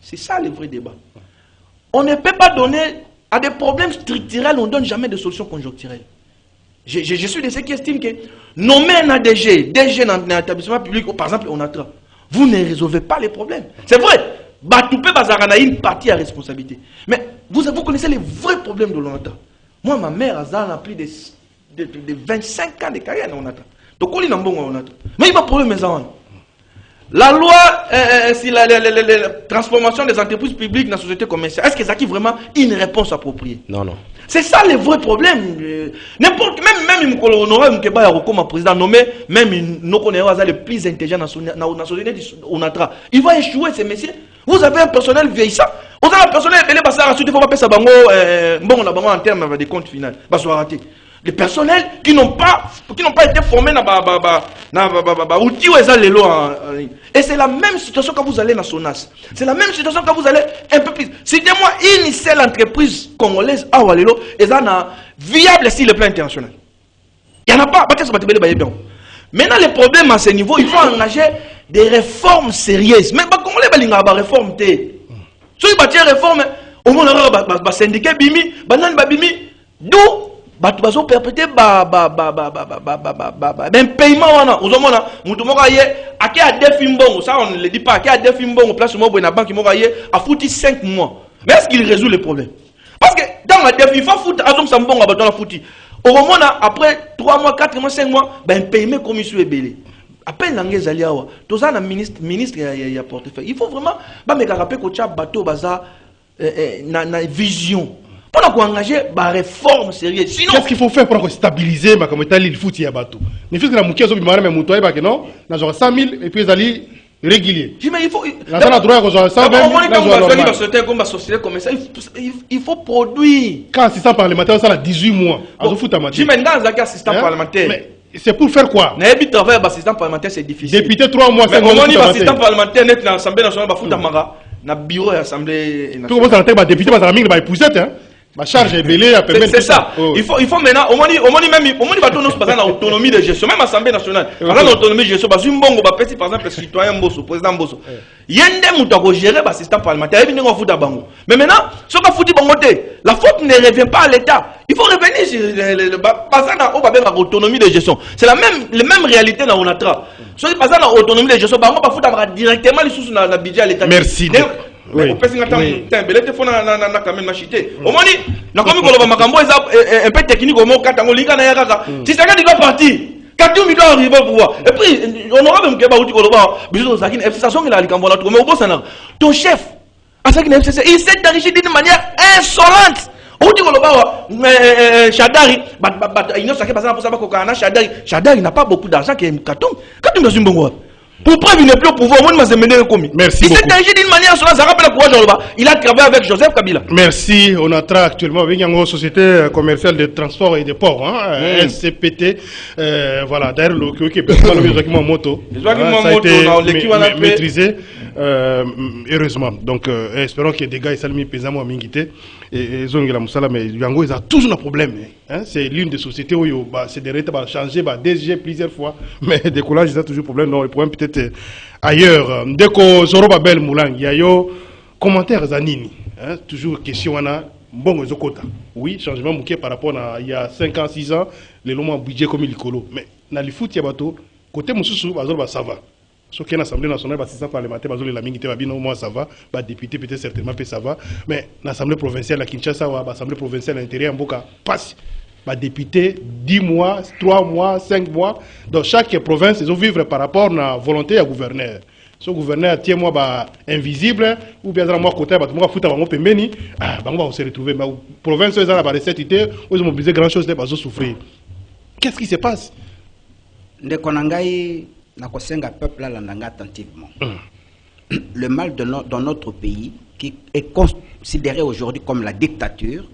C'est ça le vrai débat. On ne peut pas donner à des problèmes structurels, on ne donne jamais de solutions conjoncturelles. Je suis de ceux qui estiment que nommer un DG dans un établissement public, par exemple, on a vous ne résolvez pas les problèmes. C'est vrai, Batoupé Bazarana a une partie à responsabilité. Mais vous connaissez les vrais problèmes de l'ONATA. Moi, ma mère a plus de 25 ans de carrière dans l'ONATA. Donc, on est dans l'ONATA. Mais il n'y a pas de problème, mes enfants. La loi sur la transformation des entreprises publiques dans la société commerciale, est-ce que ça a vraiment une réponse appropriée? Non. C'est ça le vrai problème. N'importe, même honorable comme président nommé, même nos connaisseurs les plus intelligents dans la société, il va échouer ces messieurs. Vous avez un personnel vieillissant. Vous avez un personnel il faut pas ça en termes de compte final. Les personnels qui n'ont pas été formés dans outils où ils ont les lois. Et c'est la même situation quand vous allez dans Sonas. C'est la même situation quand vous allez un peu plus. Citez-moi une seule entreprise congolaise à Walelo, ils ont viable sur le plan international. Il n'y en a pas. Maintenant, le problème à ce niveau, il faut engager des réformes sérieuses. Mais les Congolais, ils ont des réformes. Si ils ont des réformes, au moins, les syndicats, d'où batu bazo perpéter un paiement wana ozomona mutu moko aye ake a defi mbongo ça on ne le dit pas ake a defi mbongo place mo na banque moko aye a fouti 5 mois mais est-ce qu'il résout le problème parce que dans la defi il faut foutre azom sa mbongo bato na fouti ozomona après 3 mois 4 mois 5 mois ben paiement commission ebele appelle l'angez aliawa toza na ministre ya portefeuille il faut vraiment ba meka rappeler ko tia bato baza na vision pour engager la réforme sérieuse. Sinon, qu'est-ce qu'il faut faire pour stabiliser ma comme il faut y a bateau. Ne fait que la moukia zo bimara mais mutoy ba que non, na genre 100 000 et puis ali régulier. Mais il faut la zone droit ko genre 120 000 il faut produire. Quand assistant parlementaire ça a 18 mois. Azo futa mati. J'imagine dans un assistant parlementaire. Mais c'est pour faire quoi? N'habite travail assistant parlementaire c'est difficile. Député 3 mois 5 mois. Mais on assistant parlementaire net dans l'Assemblée nationale ba futa mara na bureau de l'Assemblée nationale. Tout commence à entendre député ba mingi ba épousette hein. Ma charge est belée à permettre. C'est ça. Oh. Il faut maintenant, au moins, l'autonomie de gestion, même l'Assemblée nationale. Par exemple, l'autonomie de gestion, par exemple, le citoyen Mbosso, le président Mbosso. Il y a un qui gérer l'assistant parlementaire. Mais maintenant, ce qu'on fout, la faute ne revient pas à l'État. Il faut revenir sur l'autonomie de gestion. C'est la même réalité dans l'ONATRA. Si on passe dans l'autonomie de gestion, on va foutre directement les sous dans le budget à l'État. Merci. Oui. Au moins, un peu technique, au moins, si ça doit partir, quand tu dois arriver au pouvoir, et puis, on aura même ton chef, il s'est enrichi d'une manière insolente. Chadari, Chadari n'a pas beaucoup d'argent qui est Katoum dans une bonne. Pour preuve, il n'est plus au pouvoir. Merci il s'est agi d'une manière sur ça rappelle il a travaillé avec Joseph Kabila. Merci. On a actuellement avec une société commerciale de transport et de port, SCPT. Voilà. D'ailleurs, le moto ça a été maîtrisé. Heureusement. Donc, espérons que des gars ils salmi pesamment à Mingité et Zongela Moussala, mais Yango ils ont toujours un problème. C'est l'une des sociétés où c'est des rétés changer, DG plusieurs fois, mais décollage ils ont toujours problème. Donc, le problème peut-être ailleurs. Dès que Zoroba Bel Moulang, il y a yo commentaires Zanini. Toujours question bon Zokota. Oui, changement mouké par rapport à il y a 5 ans, 6 ans, les lois budget comme il colo. Mais dans le foot, il y a bateau. côté Moussou, ça va. Ce qui est l'Assemblée nationale, l'assistant parlementaire, la mingi moi ça va, les députés peut-être certainement ça va, mais l'Assemblée provinciale à Kinshasa, l'Assemblée provinciale à l'intérieur, Mboka passe. Les députés 10 mois, 3 mois, 5 mois, dans chaque province, ils ont vivre par rapport à la volonté du gouverneur. Ce gouverneur tient moi invisible, ou bien dans mon côté, moi foutre mon pembeni, on va se retrouver. Mais la province, ils ont la recette, ils ont mobilisé grand chose, ils ont souffrir. Qu'est-ce qui se passe? Nakosenga peuple là attentivement. Le mal dans notre pays, qui est considéré aujourd'hui comme la dictature,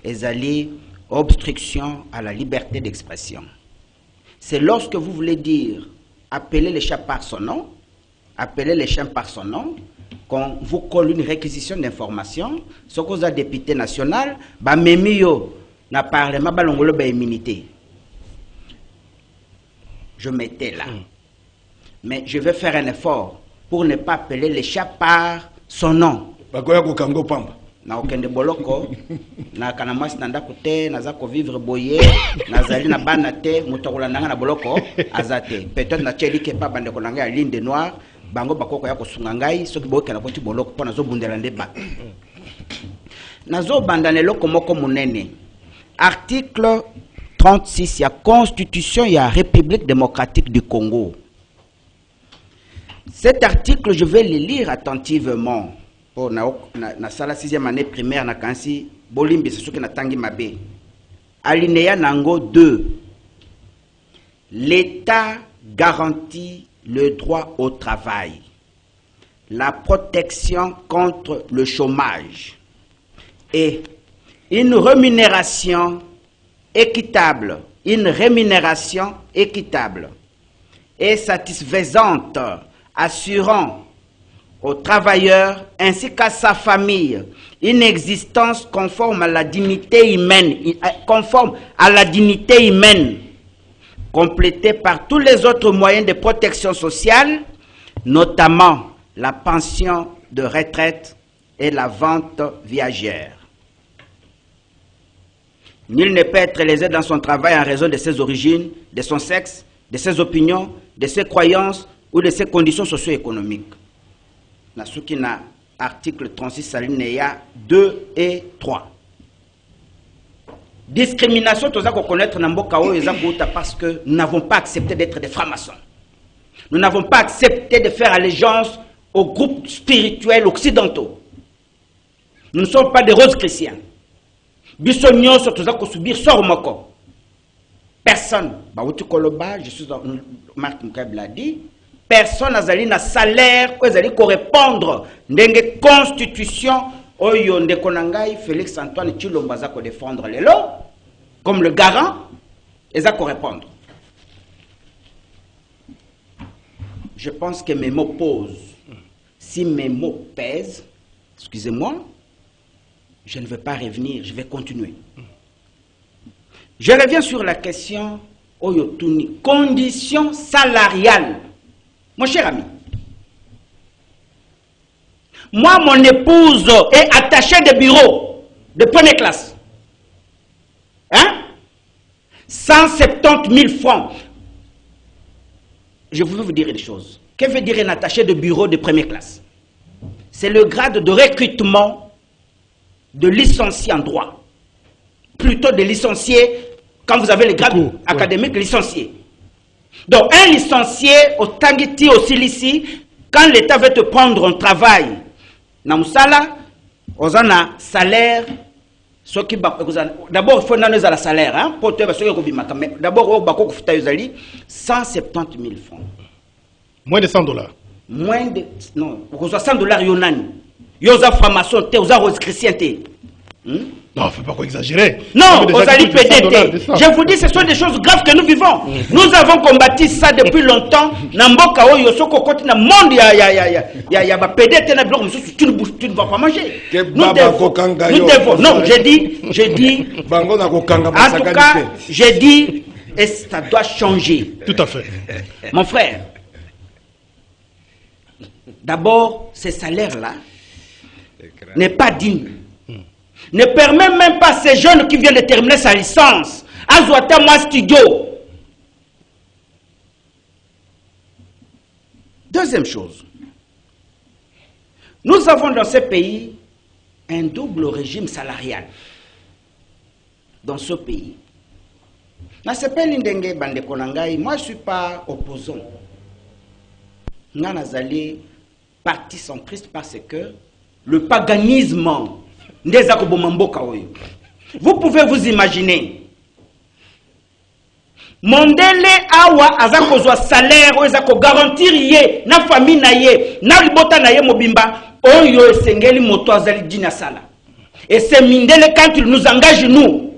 est allé obstruction à la liberté d'expression. C'est lorsque vous voulez dire appeler les chats par son nom, appeler les chiens par son nom, qu'on vous colle une réquisition d'informations, ce que vous avez député national, bah memio na parlement balongolo ba immunité. Je m'étais là. Mais je vais faire un effort pour ne pas appeler les chats par son nom. Bakoya ko kango pamba. Na okende boloko na kanamasi nanda kote naza ko vivre boye nazali na bana te mutokola nanga na boloko azate. Peut-être na tcheli ke pa bande ko nanga ya ligne de noir bango bakoko ya ko sunga ngai soki boke na poti boloko pona zo bundela ndeba. Nazo bandane loko moko munene. Article 36 ya Constitution ya République démocratique du Congo. Cet article, je vais le lire attentivement. Pour na sala 6e année primaire na kansi bolimbi c'est ce que na tangi mabe. Alinéa nango 2. L'État garantit le droit au travail, la protection contre le chômage et une rémunération équitable, et satisfaisante, assurant aux travailleurs ainsi qu'à sa famille une existence conforme à la dignité humaine, complétée par tous les autres moyens de protection sociale, notamment la pension de retraite et la vente viagère. Nul ne peut être lésé dans son travail en raison de ses origines, de son sexe, de ses opinions, de ses croyances ou de ses conditions socio-économiques. Nasukina, article 36, alinéa 2 et 3. Discrimination, tout ça qu'on connaît parce que nous n'avons pas accepté d'être des francs-maçons. Nous n'avons pas accepté de faire allégeance aux groupes spirituels occidentaux. Nous ne sommes pas des roses chrétiens. Bissognon, surtout ça qu'on subit, sort moko. Personne, je suis dans Marc Moukaïb l'a dit, personne n'a un salaire qui allait correspondre à la constitution oyo ndekonangai Félix Antoine Tshilombo za ko défendre les lots comme le garant et ça correspondre. Je pense que mes mots posent. Si mes mots pèsent, excusez-moi, je ne vais pas revenir, je vais continuer. Je reviens sur la question Oyotuni, conditions salariales. Mon cher ami, moi, mon épouse est attachée de bureau de première classe. Hein? 170 000 francs. Je voulais vous dire des choses. Que veut dire un attaché de bureau de première classe? C'est le grade de recrutement de licencié en droit. Plutôt de licencié quand vous avez le grade académique licencié. Donc un licencié au Tangiti, au Silici, quand l'État veut te prendre en travail, Namusala, on a un salaire. D'abord, il faut donner un salaire. Hein, d'abord, il faut 170 000 francs. Moins de 100 dollars. Moins de. Non, 100 dollars, il y a une formation, il y a une chrétien. Non, il ne faut pas exagérer. Non, vous allez PDT. Je vous dis, ce sont des choses graves que nous vivons. Nous avons combattu ça depuis longtemps. Namboka oyo soko koti na monde ya ba PDT na bloc tu ne vas pas manger. Nous devons. Non, j'ai dit. En tout cas, j'ai dit et ça doit changer. Tout à fait. Mon frère. D'abord, ces salaires-là n'est pas digne. Ne permet même pas à ces jeunes qui viennent de terminer sa licence. Azouata moi studio. Deuxième chose, nous avons dans ce pays un double régime salarial. Dans ce pays. Moi, je ne suis pas opposant. Je suis parti centriste parce que le paganisme, vous pouvez vous imaginer. Mondele awa azako zwa salaire ezako garantir ye na famille na ye na libota na ye mobimba oyo esengeli moto azali dina sala. Et c'est Mindele quand il nous engage nous.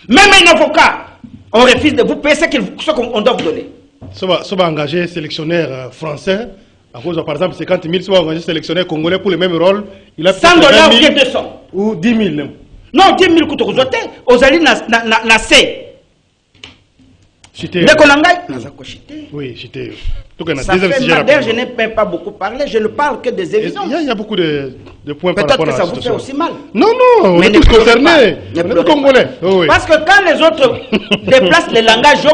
Même un avocat, on refuse de vous payer ce qu'on doit vous donner. Ça va engager sélectionneur français. À cause de, par exemple, 50 000, ça va engager sélectionneur congolais pour le même rôle. Il a $100 ou bien 200. Ou 10 000. Non, 10 000 coûte aux alliés na C. Chité. Oui, chité. Ça fait madère, je n'ai pas beaucoup parlé, je ne parle que des évidences. Il y a beaucoup de points par rapport à la situation. Peut-être que ça vous fait aussi mal. Non, on est tous concernés. On est congolais. Oui. Parce que quand les autres déplacent les langages,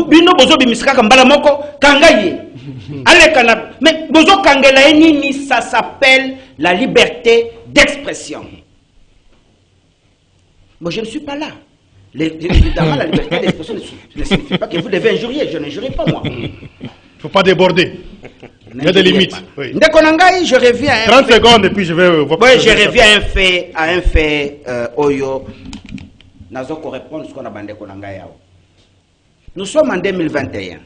bino bozo bimisika kambala moko kangaye. Mais bozo kangela nini, ça s'appelle la liberté d'expression. Moi, je ne suis pas là. Évidemment, la liberté d'expression ne signifie pas que vous devez injurier. Je n'injurie pas, moi. Il ne faut pas déborder. Il y a des limites. Oui. Je reviens à 30 secondes et puis je vais... Oui, je reviens à un fait, Oyo. Nazoko répondre ce qu'on a bandé Konangai. Nous sommes en 2021.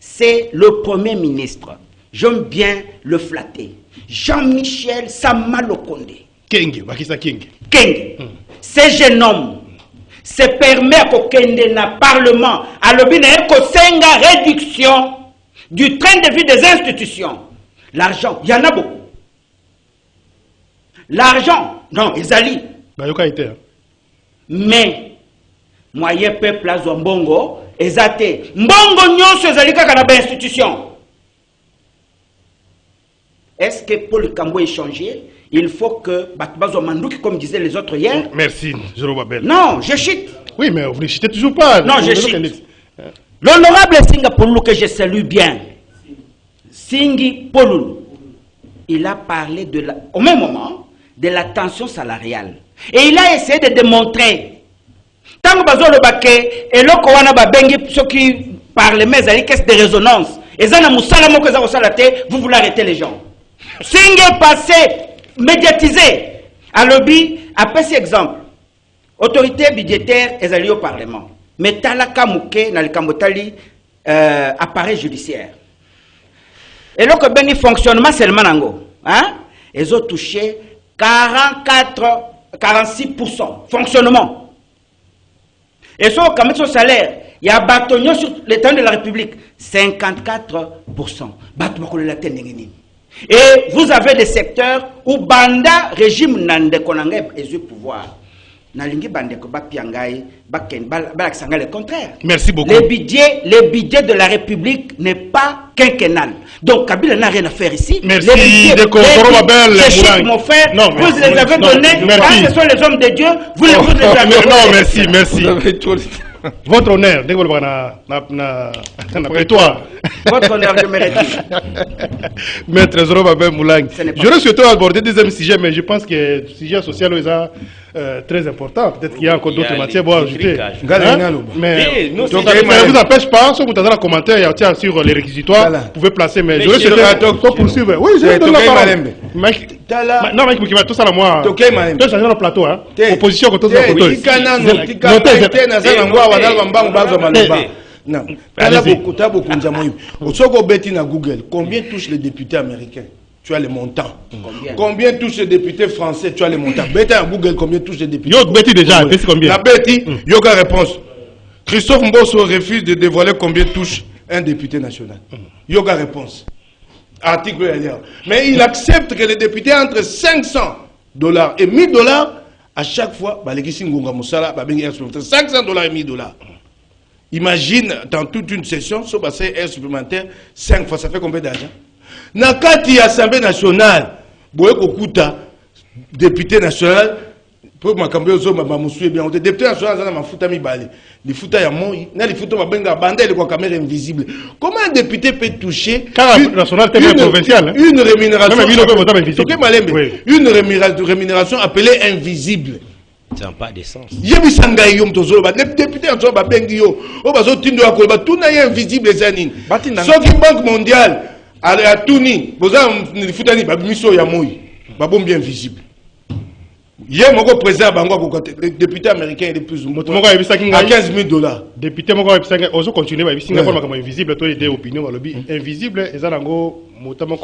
C'est le Premier ministre. J'aime bien le flatter. Jean-Michel Samalokonde. Kenge, Bakisa Kenge. Kenge. Ce jeune homme se permet à Kokende na Parlement à l'objet Kosenga réduction du train de vie des institutions. L'argent, il y en a beaucoup. L'argent, non, ils allient. Mais, moyen peuple à Zombongo, ezate. Mbongo nyonso ezali kaka na ba institution. Est-ce que pour le Cambo est changé? Il faut que Batbazo Mandouki, comme disaient les autres hier. Merci, Jérôme Babel. Non, je chute. Oui, mais vous ne chutez toujours pas. Non, je chute. L'honorable Singa Polou, que je salue bien, Singi Polou, il a parlé au même moment de la tension salariale. Et il a essayé de démontrer. Tant que Bazo le Baké, et le Kowana Babengi, ceux qui parlent, mais ils caisse de résonance. Et Zana Moussalamo que Salate, vous voulez arrêter les gens. Singa passé, médiatisé. À lobby, après cet exemple, autorité budgétaire est allée au Parlement. Mais Talaka Mouké, dans le Kambotali, appareil judiciaire. Et là, que le fonctionnement, c'est le Manango. Hein? Ils ont touché 46% fonctionnement. Et ça, quand même, son salaire, il y a bâtonnier sur l'état de la République, 54%. Et vous avez des secteurs où Banda, régime Nande Konangé, est du pouvoir. Le contraire. Merci beaucoup. Le budget de la République n'est pas quinquennal. Donc Kabila n'a rien à faire ici. Merci de mon frère, non, vous les avez donnés. Quand ce sont les hommes de Dieu, vous les avez donnés. Non, merci. Votre honneur, dès que vous avez toi. Votre honneur, je mérite. Maître Zoroba Moulang. J'aurais souhaité aborder deuxième sujet, mais je pense que le sujet social est très important. Peut-être qu'il y a encore d'autres matières à ajouter. Mais ça ne vous empêche pas, si vous avez un commentaire sur les réquisitoires, vous pouvez placer. Mais j'aurais souhaité poursuivre. Oui, je vais donner la parole. Non, mais tout ça, moi. Tu as changé le plateau. Opposition contre tout ça. Non. Google, combien touchent les députés américains? Tu as les montants. Combien touchent les députés français? Tu as les montants. Bêta à Google, combien touchent les députés? Yo, Betty déjà, c'est combien? La Betty, yoga réponse. Christophe Mbosso refuse de dévoiler combien touche un député national. Yoga réponse. Article ailleurs. Mais il accepte que les députés entre $500 et $1000 à chaque fois, $500 et $1000. Imagine dans toute une session, ce bassin air supplémentaire, 5 fois, ça fait combien d'argent? Nakati Assemblée nationale, Boye Kokuta, député national, pour makambo zo ba musuye bien on député national za na mafuta mibale les futa ya moi na les futa babenga bandele kwa caméra invisible. Comment un député peut toucher une rémunération une rémunération appelée invisible? Ça n'a pas de sens. Yebisanga yom tozolo ba député national ba bengi yo o bazo tindo ya ko ba tuna ya invisible zanine. Sauf Banque mondiale à Tuni boza les futa ni ba miso ya moi ba bombi invisible. Hier, mon président Bango, le député américain, il est plus ou moins à $15 000. Député, mon président, on va continuer à Singapour comme invisible, toi, il y a des opinions, invisible, et ça, notamment,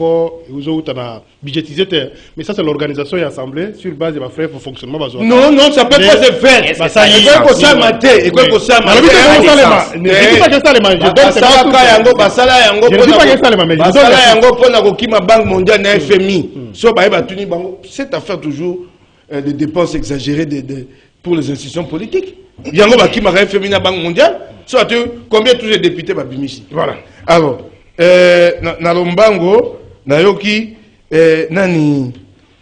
ils ont budgétisé, mais ça, c'est l'organisation et l'assemblée sur base de ma frère pour fonctionnement. Non, non, ça peut pas se faire. Ça y est, ça maté, et quoi que ça maté. Ne dis pas que ça les mange. Cette affaire toujours des dépenses exagérées pour les institutions politiques. Il y a un qui m'a fait la Banque mondiale. Soit combien tous les députés va bimichi. Voilà. Alors, na lombango na yoki nani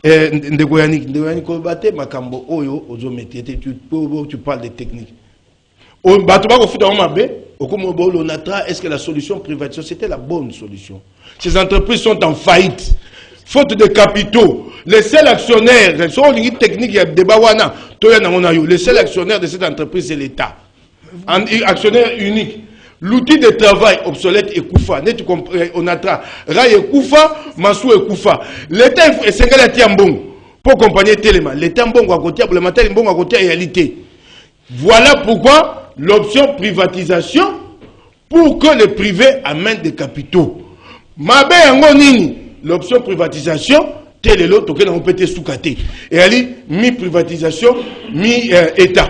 ndeko yani ko baté makambo oyo ozo métier tu parles de technique. On bato ba ko futa on mabe okomo bolo natra, est-ce que la solution privatisation c'était la bonne solution? Ces entreprises sont en faillite. Faute de capitaux, les seuls actionnaires, les seuls actionnaires de cette entreprise, c'est l'État. Un actionnaire unique. L'outil de travail obsolète est Koufa. On a Rai et Koufa, Massou et Koufa. L'État est Sénégalais Tiambong pour accompagner Téléma. L'État Mbong à côté, pour le matin, Mbong à côté, réalité. Voilà pourquoi l'option privatisation pour que le privé amène des capitaux. Mabe Angonini. L'option privatisation, tel est l'autre, on peut être sous-caté. Et elle mi-privatisation, mi-État.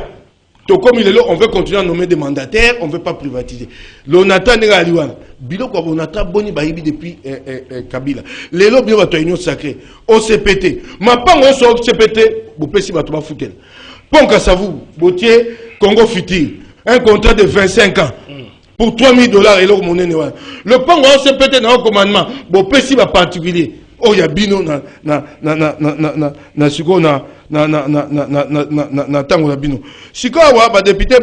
Donc comme il est là, on veut continuer à nommer des mandataires, on ne veut pas privatiser. L'onata n'est pas aliouan. Bilo quoi, onata boni bahibi depuis Kabila. Les lots bien votre union sacrée. OCPT. Ma pas on sur OCPT, vous pouvez si battre ma foutel. Ponka savou, Botier, Congo Futur. Un contrat de 25 ans. Pour $3 000 et l'or monnaie. Le pan on se peut dans un commandement. Bon, petit particulier. Oh, il y a bino na siko na tango na bino. Siko wa ba député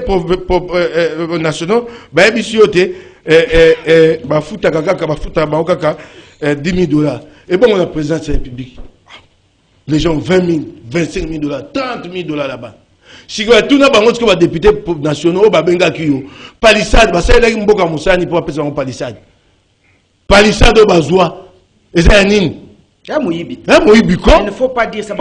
nationaux ba ebisiote ba futa kaka ba futa ba kaka $10 000. Et bon on a président de la République. Les gens 20 000, $25 000, $30 000 là-bas. Si vous avez tout le député nationaux, palissade, ça y est, mboka musani pour appeler ça palissade. Palissade au bazoua. Et c'est un nid. Il ne faut pas dire ça.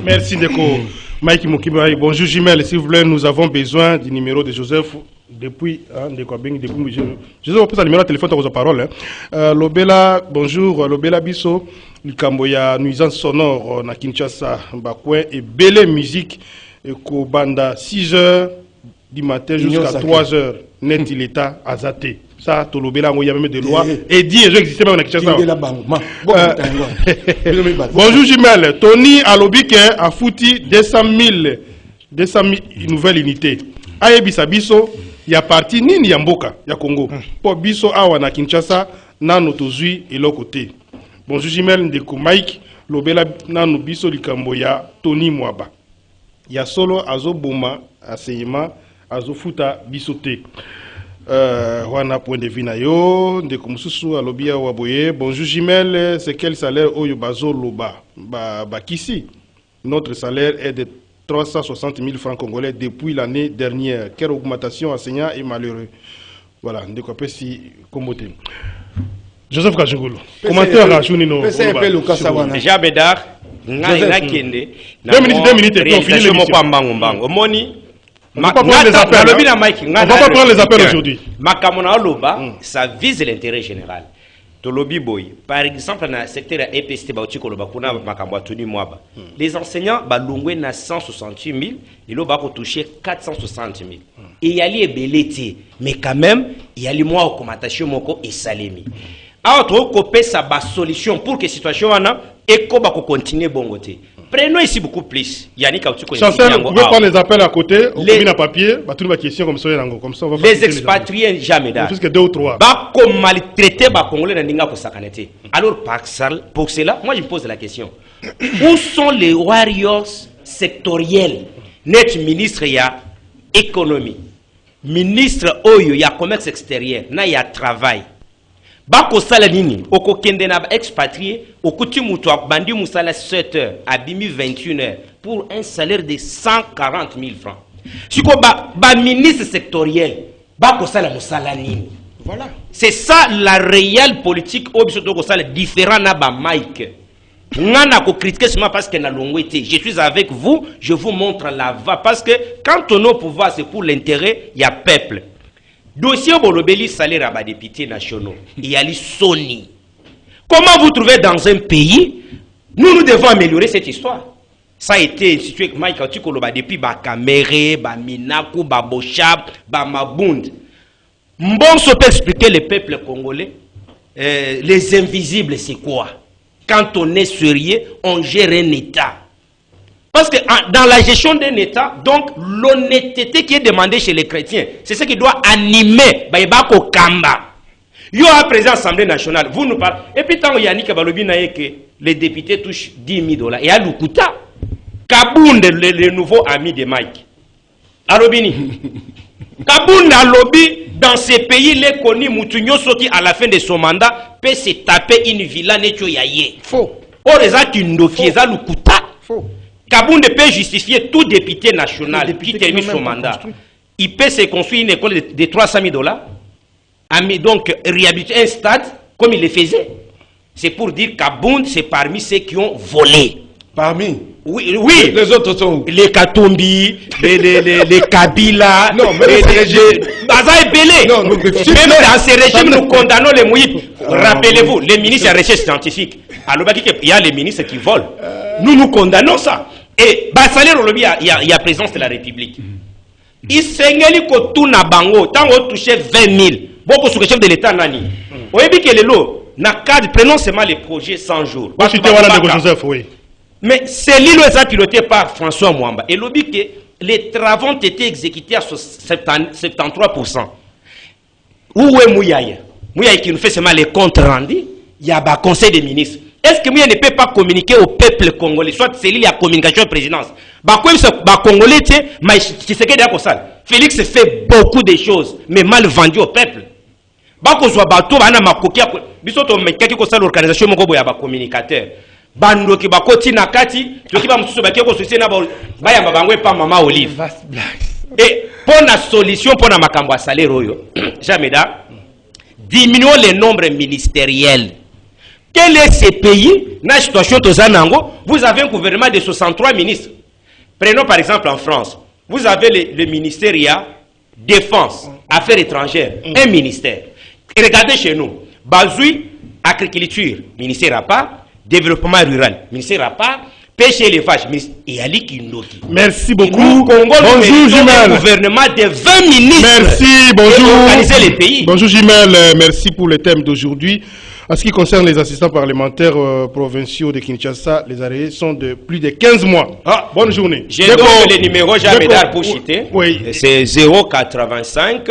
Merci Ndeko. Mike Mukibai. Bonjour Jimel, s'il vous plaît, nous avons besoin du numéro de Joseph depuis Joseph, on peut le numéro de téléphone, tu as parole. Lobela, bonjour, Lobela Bisso, le Camboya, nuisance sonore, na Kinshasa, Bakouin et belle musique, Kobanda, 6h du matin jusqu'à 3h, net il est à Azate. Ça, Tolobela, il y a même des lois. Et dit, je existais même dans bonjour Jimel, Tony Alobike a foutu 200 000 nouvelles unités. Aye Bisabiso, il y a parti Nini Yamboka, ya Congo. Pour Biso Awa na Kinshasa, Nano Tozui et l'autre côté. Bonjour Jimel, Ndeko Mike, Lobela Nano Biso Likamboya, Tony Mwaba. Il y a solo Azo Boma, Aseyema, Azo Futa Bisote. Wana point de vue na yo Ndeko Mususu alobia waboye. Bonjour Jimel, c'est quel salaire oyo bazo loba bakisi? Notre salaire est de 360 000 francs congolais depuis l'année dernière. Quelle augmentation enseignant est malheureux. Voilà, Ndeko Pesi Kombote. Joseph Kajungulu. Commentaire à Junino. Déjà Bédard, na kende. 2 minutes, on finit le mot. Omoni. On va pas prendre les appels aujourd'hui. Makamona Oloba, ça vise l'intérêt général. Tolobi Boy, par exemple, dans le secteur EPST, les enseignants balungwe na 168 000, ils ont touché 460 000. Et il y a les belletés, mais quand même, il y a les mois augmentation moko et salemi. Alors, on peut ça solution pour que la situation et qu'on va continuer bon côté. Prenons ici beaucoup plus. Yannick Aoutuko. Chancel, vous pouvez prendre les appels à côté, on met un papier, toutes les questions comme ça, on va les expatriés jamais d'art. Plus que 2 ou 3. Bah, comme maltraité, bah, Congolais n'a n'inga pour sakanete. Alors, pour cela, moi je me pose la question. Où sont les warriors sectoriels? Net ministre, il y a économie. Ministre, il y a commerce extérieur, il y a travail. Bako sala nini oko kende na expatrié okuti mutu bandi musala 7 heures abimi 21 heures pour un salaire de 140 000 francs. Siko ba ministre sectoriel bako sala musala nini. Voilà, c'est ça la réelle politique obisoto ko sala différent na ba Mike. Ngana ko critiquer seulement parce que na longwete. Je suis avec vous, je vous montre la voie parce que quand on est au pouvoir c'est pour l'intérêt, il y a peuple. Dossier Bolobeli salaire à des députés nationaux. Il y a les Sony. Comment vous trouvez dans un pays, nous devons améliorer cette histoire. Ça a été institué avec Mike Aoutukoloba depuis Bakamere, Baminaku, Babochab, Bamabund. Mbonso peut expliquer le peuple congolais. Les invisibles, c'est quoi? Quand on est sérieux, on gère un État. Parce que dans la gestion d'un État, donc l'honnêteté qui est demandée chez les chrétiens, c'est ce qui doit animer Baïbako Kamba. Il y a un président de l'Assemblée nationale, vous nous parlez. Et puis tant Yannick Balobi n'a que les députés touchent 10 000 $. Et à Lukuta, Kabound, le nouveau ami de Mike. Alobini. Kabound a lobby dans ces pays, les connus Moutounio Soti à la fin de son mandat, peut se taper une villa Netio Yaye. Faux. Or, les Akindoki, les Lukuta. Faux. Kabound peut justifier tout député national qui termine son mandat. Il peut se construire une école de 300 000 $. Donc, réhabiliter un stade comme il le faisait. C'est pour dire Kabound, c'est parmi ceux qui ont volé. Parmi? Oui, oui. Les autres sont où? Les Katumbi, les Kabila. Non, mais les Baza est belé. Non, même dans ces régimes, nous condamnons les mouilles. Rappelez-vous, les ministres de recherche scientifique. Alors, il y a les ministres qui volent. Nous condamnons ça. Et Bassalé Rolobi, il y a présidence de la République. Il s'engage que tout n'a bango, tant qu'on touche 20 000. Beaucoup sur le chef de l'État nani. Vous voyez que les lots, prenons seulement les projets 100 jours. Oui. Mais c'est l'île piloté par François Mwamba. Et l'objet que les travaux ont été exécutés à 73%. Où est Mouyaï? Mouyaï qui nous fait seulement les comptes rendus, il y a un conseil des ministres. Est-ce que Mouyaï ne peut pas communiquer au peuple congolais? Soit c'est lui la communication de présidence. Congolais, Félix fait beaucoup de choses, mais mal vendu au peuple. L'organisation de communicateur. Bando ki bakoti na kati to ki ba mususu ba keko sosité na ba ya mabangwe pa mama Olive. Et pour la solution pour na makambo a salaire oyo jamais da diminuons le nombre ministériel. Quel est ce pays na situation tozanango? Vous avez un gouvernement de 63 ministres. Prenons par exemple en France. Vous avez le ministère défense, affaires étrangères, un ministère. Et regardez chez nous, Bazoui agriculture, ministère à part. Développement rural, ministère à part, pêche et élevage, et Ali Kindoki. Merci beaucoup. Bonjour Jimel. Gouvernement de 20 ministres. Merci, bonjour. Organiser les pays. Bonjour Jimel, merci pour le thème d'aujourd'hui. En ce qui concerne les assistants parlementaires provinciaux de Kinshasa, les arrêts sont de plus de 15 mois. Ah, bonne journée. J'ai donc le numéro Jamedar pour citer. Oui. C'est 085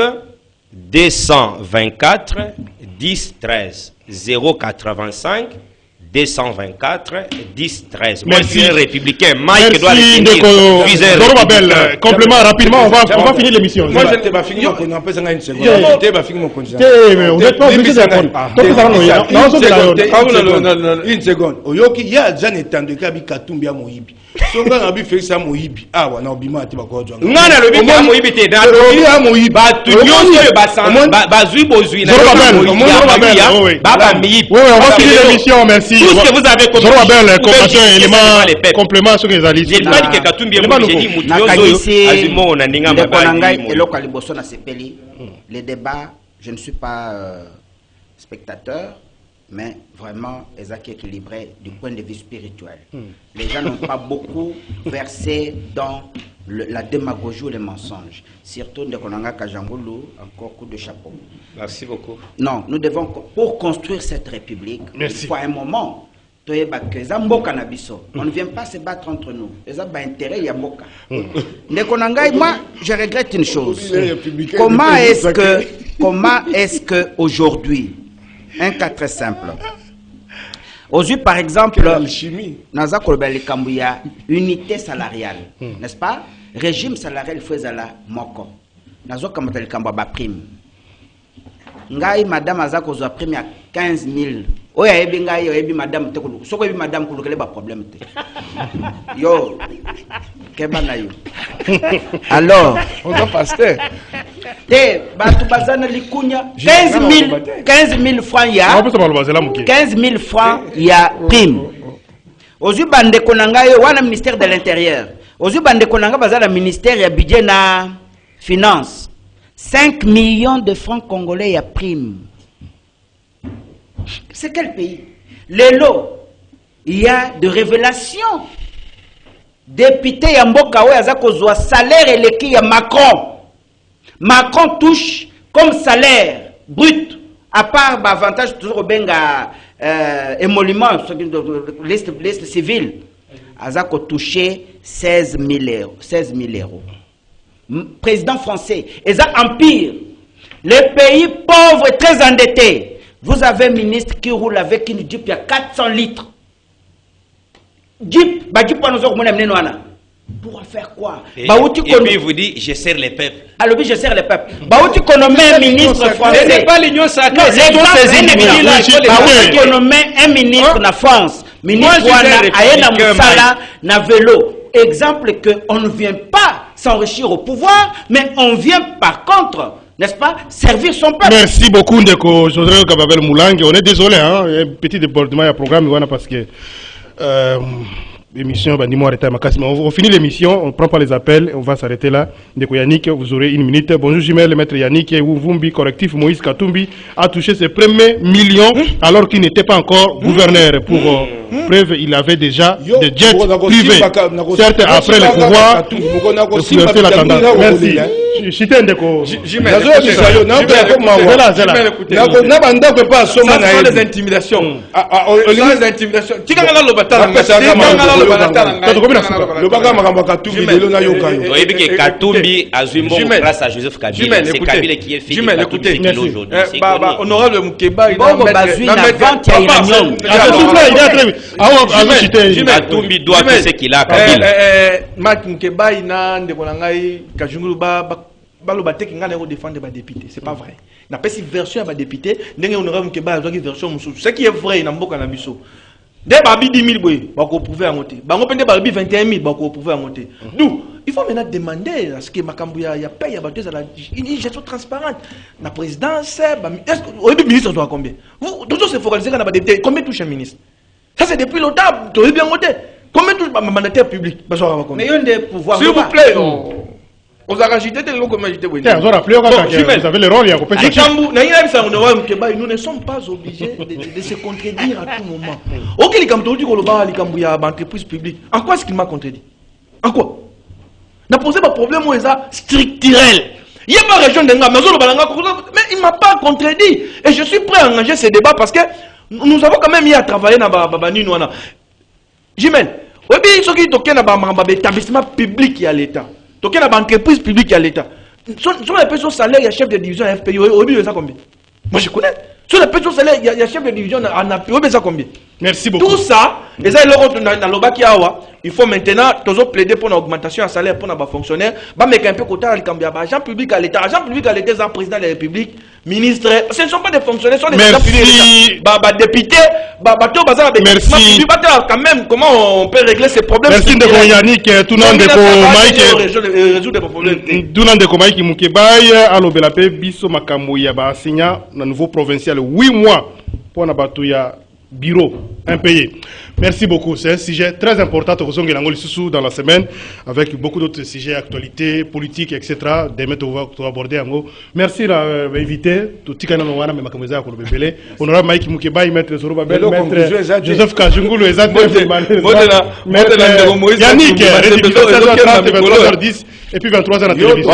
224 10 13. 085 224 10 13. Merci. Moi, républicain. Mike merci doit complément rapidement, on va finir l'émission. Moi, je ne t'ai pas fini, on a pas une seconde. Une seconde. Oyoki, il y a déjà un temps de Kabi Katumbi à Moïbi. Songa Nabi Félix à Moïbi. Ah, on a obima à Tibako. Non, le but à Moïbi, t'es dans le Moïbi. Bazui Bozui. Baba Moïbi. Oui, on va finir l'émission, merci. Tout ce que vous avez compris, complément sur les alliés. J'ai pas dit que Katumbi est Moïbi. Les débats, je ne suis pas spectateur, mais vraiment, ils sont équilibrés du point de vue spirituel. Les gens n'ont pas beaucoup versé dans la démagogie ou les mensonges. Surtout de Konanga Kajangoulou, encore coup de chapeau. Merci beaucoup. Non, nous devons, pour construire cette république, il faut un moment. On ne vient pas se battre entre nous. Les intérêts, il y a Mboka. Moi, je regrette une chose. Comment est-ce que aujourd'hui, un cas très simple, aujourd'hui, par exemple, Naza Kolobeli Kambuya, unité salariale, n'est-ce pas? Régime salarial faisait la moko. Nazo Kamoteli Kambuya prime. Ngai madame Azako a prime à 15 000. Oya ebi ngai yo ebi madame te kulu. Soko ebi madame kulu kele ba problème te. Yo keba na yo. Alors, on doit passer. Te batu bazana likunya 15 000 francs ya. 15 000 francs ya prime. Ozu bande konanga yo wana ministère de l'intérieur. Ozu bande konanga bazala ministère ya budget na finance. 5 millions de francs congolais ya prime. C'est quel pays? Les lots, il y a de révélations. Député Yamboka Ouaza kozwa salaire et l'équipe ya Macron. Macron touche comme salaire brut, à part avantage toujours au benga émolument, l'Est civil, Azako touché 16 000 euros. Président français, et ça empire. Les pays pauvres et très endettés. Vous avez un ministre qui roule avec une Jeep à 400 litres. Jeep, pour faire quoi? Et puis il vous dit, je sers les peuples. Alors oui, je sers les peuples. Tu connais un ministre français. Ce n'est pas l'Union sacrée, c'est tous ces individus-là. Tu connais un ministre na France. Ministre Aena Moussala na vélo. Exemple qu'on ne vient pas s'enrichir au pouvoir, mais on vient par contre, n'est-ce pas, servir son peuple. Merci beaucoup, Ndeko José Kababel Moulangue. On est désolé, hein, il y a un petit débordement, il y a un programme, parce que l'émission, on finit l'émission, on ne prend pas les appels, on va s'arrêter là. Ndeko Yannick, vous aurez une minute. Bonjour Jumel, le maître Yannick, Ouvumbi, correctif, Moïse Katumbi a touché ses premiers millions alors qu'il n'était pas encore gouverneur. Pour preuve, il avait déjà des jets privés. Certes, après le pouvoir, de la tendance. Merci. Chité Ndeko. Jumel, les intimidations. Les intimidations. Le bagage Makamba Katumbi de na yoka yo. Oui, que Katumbi a joué grâce à Joseph Kabila. C'est Kabila qui est fait Katumbi aujourd'hui. Honorable Mukeba, il a Katumbi doit tout ce qu'il a. Marc Mukeba, il a ndekonangai Kajungulu baloba te kinga na défendre ba député, c'est pas vrai. Na pesi version ba député, ndenge honorable Mukeba a version mususu. Ce qui est vrai na mboka na biso. Dès babi 10 000 boy, bako prouver à monter. Bango pende babi 21 000, bako prouver à monter. Nous, il faut maintenant demander à ce que Makambu ya paye à battre une gestion transparente. La présidence, est-ce que le ministre doit combien? Vous, toujours se focaliser dans la député. Combien touche un ministre? Ça c'est depuis longtemps, tu as bien monté. Combien touche un mandataire public? Mais il y a des pouvoirs. S'il vous plaît, aux arrachités, vous avez le rôle. Nous ne sommes pas obligés de se contredire à tout moment. Ok, les Kamtoudi Koloba, les Kambouya, entreprise publique. En quoi est-ce qu'il m'a contredit? En quoi? N'a posé un problème où structurel. Il n'y a pas région d'Enga, mais il ne m'a pas contredit. Et je suis prêt à engager ce débat parce que nous avons quand même eu à travailler dans Babani Nouana. Jimel, oui, ce qui est toqué dans l'établissement public à l'État. Donc il y a une entreprise publique à l'État. Sur les personnes salaires, il y a chef de division à FPI. Au début, ça combien? Moi je connais. Sur les personnes salaires, il y a chef de division en API. Au début, ça combien? Merci beaucoup. Tout ça, et ça, il faut maintenant toujours plaider pour une augmentation de salaire pour nos fonctionnaires. Mais un peu côté agent public à l'État. Agent public à l'État, c'est un président de la République, ministre. Ce ne sont pas des fonctionnaires, ce sont des agents publics. Députés, merci. Quand même, comment on peut régler ces problèmes? Merci de Yannick, tout le monde de Komaïk. Tout le monde de Komaïk, Moukebaï, Alobelape, Bisso Makamouya, signa, le nouveau provincial, 8 mois pour Nabatouya. Bureau impayé. Merci beaucoup. C'est un sujet très important dans la semaine avec beaucoup d'autres sujets, actualités, politiques, etc. Des méthodes qu'on va aborder. Merci d'inviter tout le monde. Honorable Mike Moukebaï, maître Zoroba Bel, maître Joseph Kajungulu, Yannick, 23h10 et puis 23h à la télévision.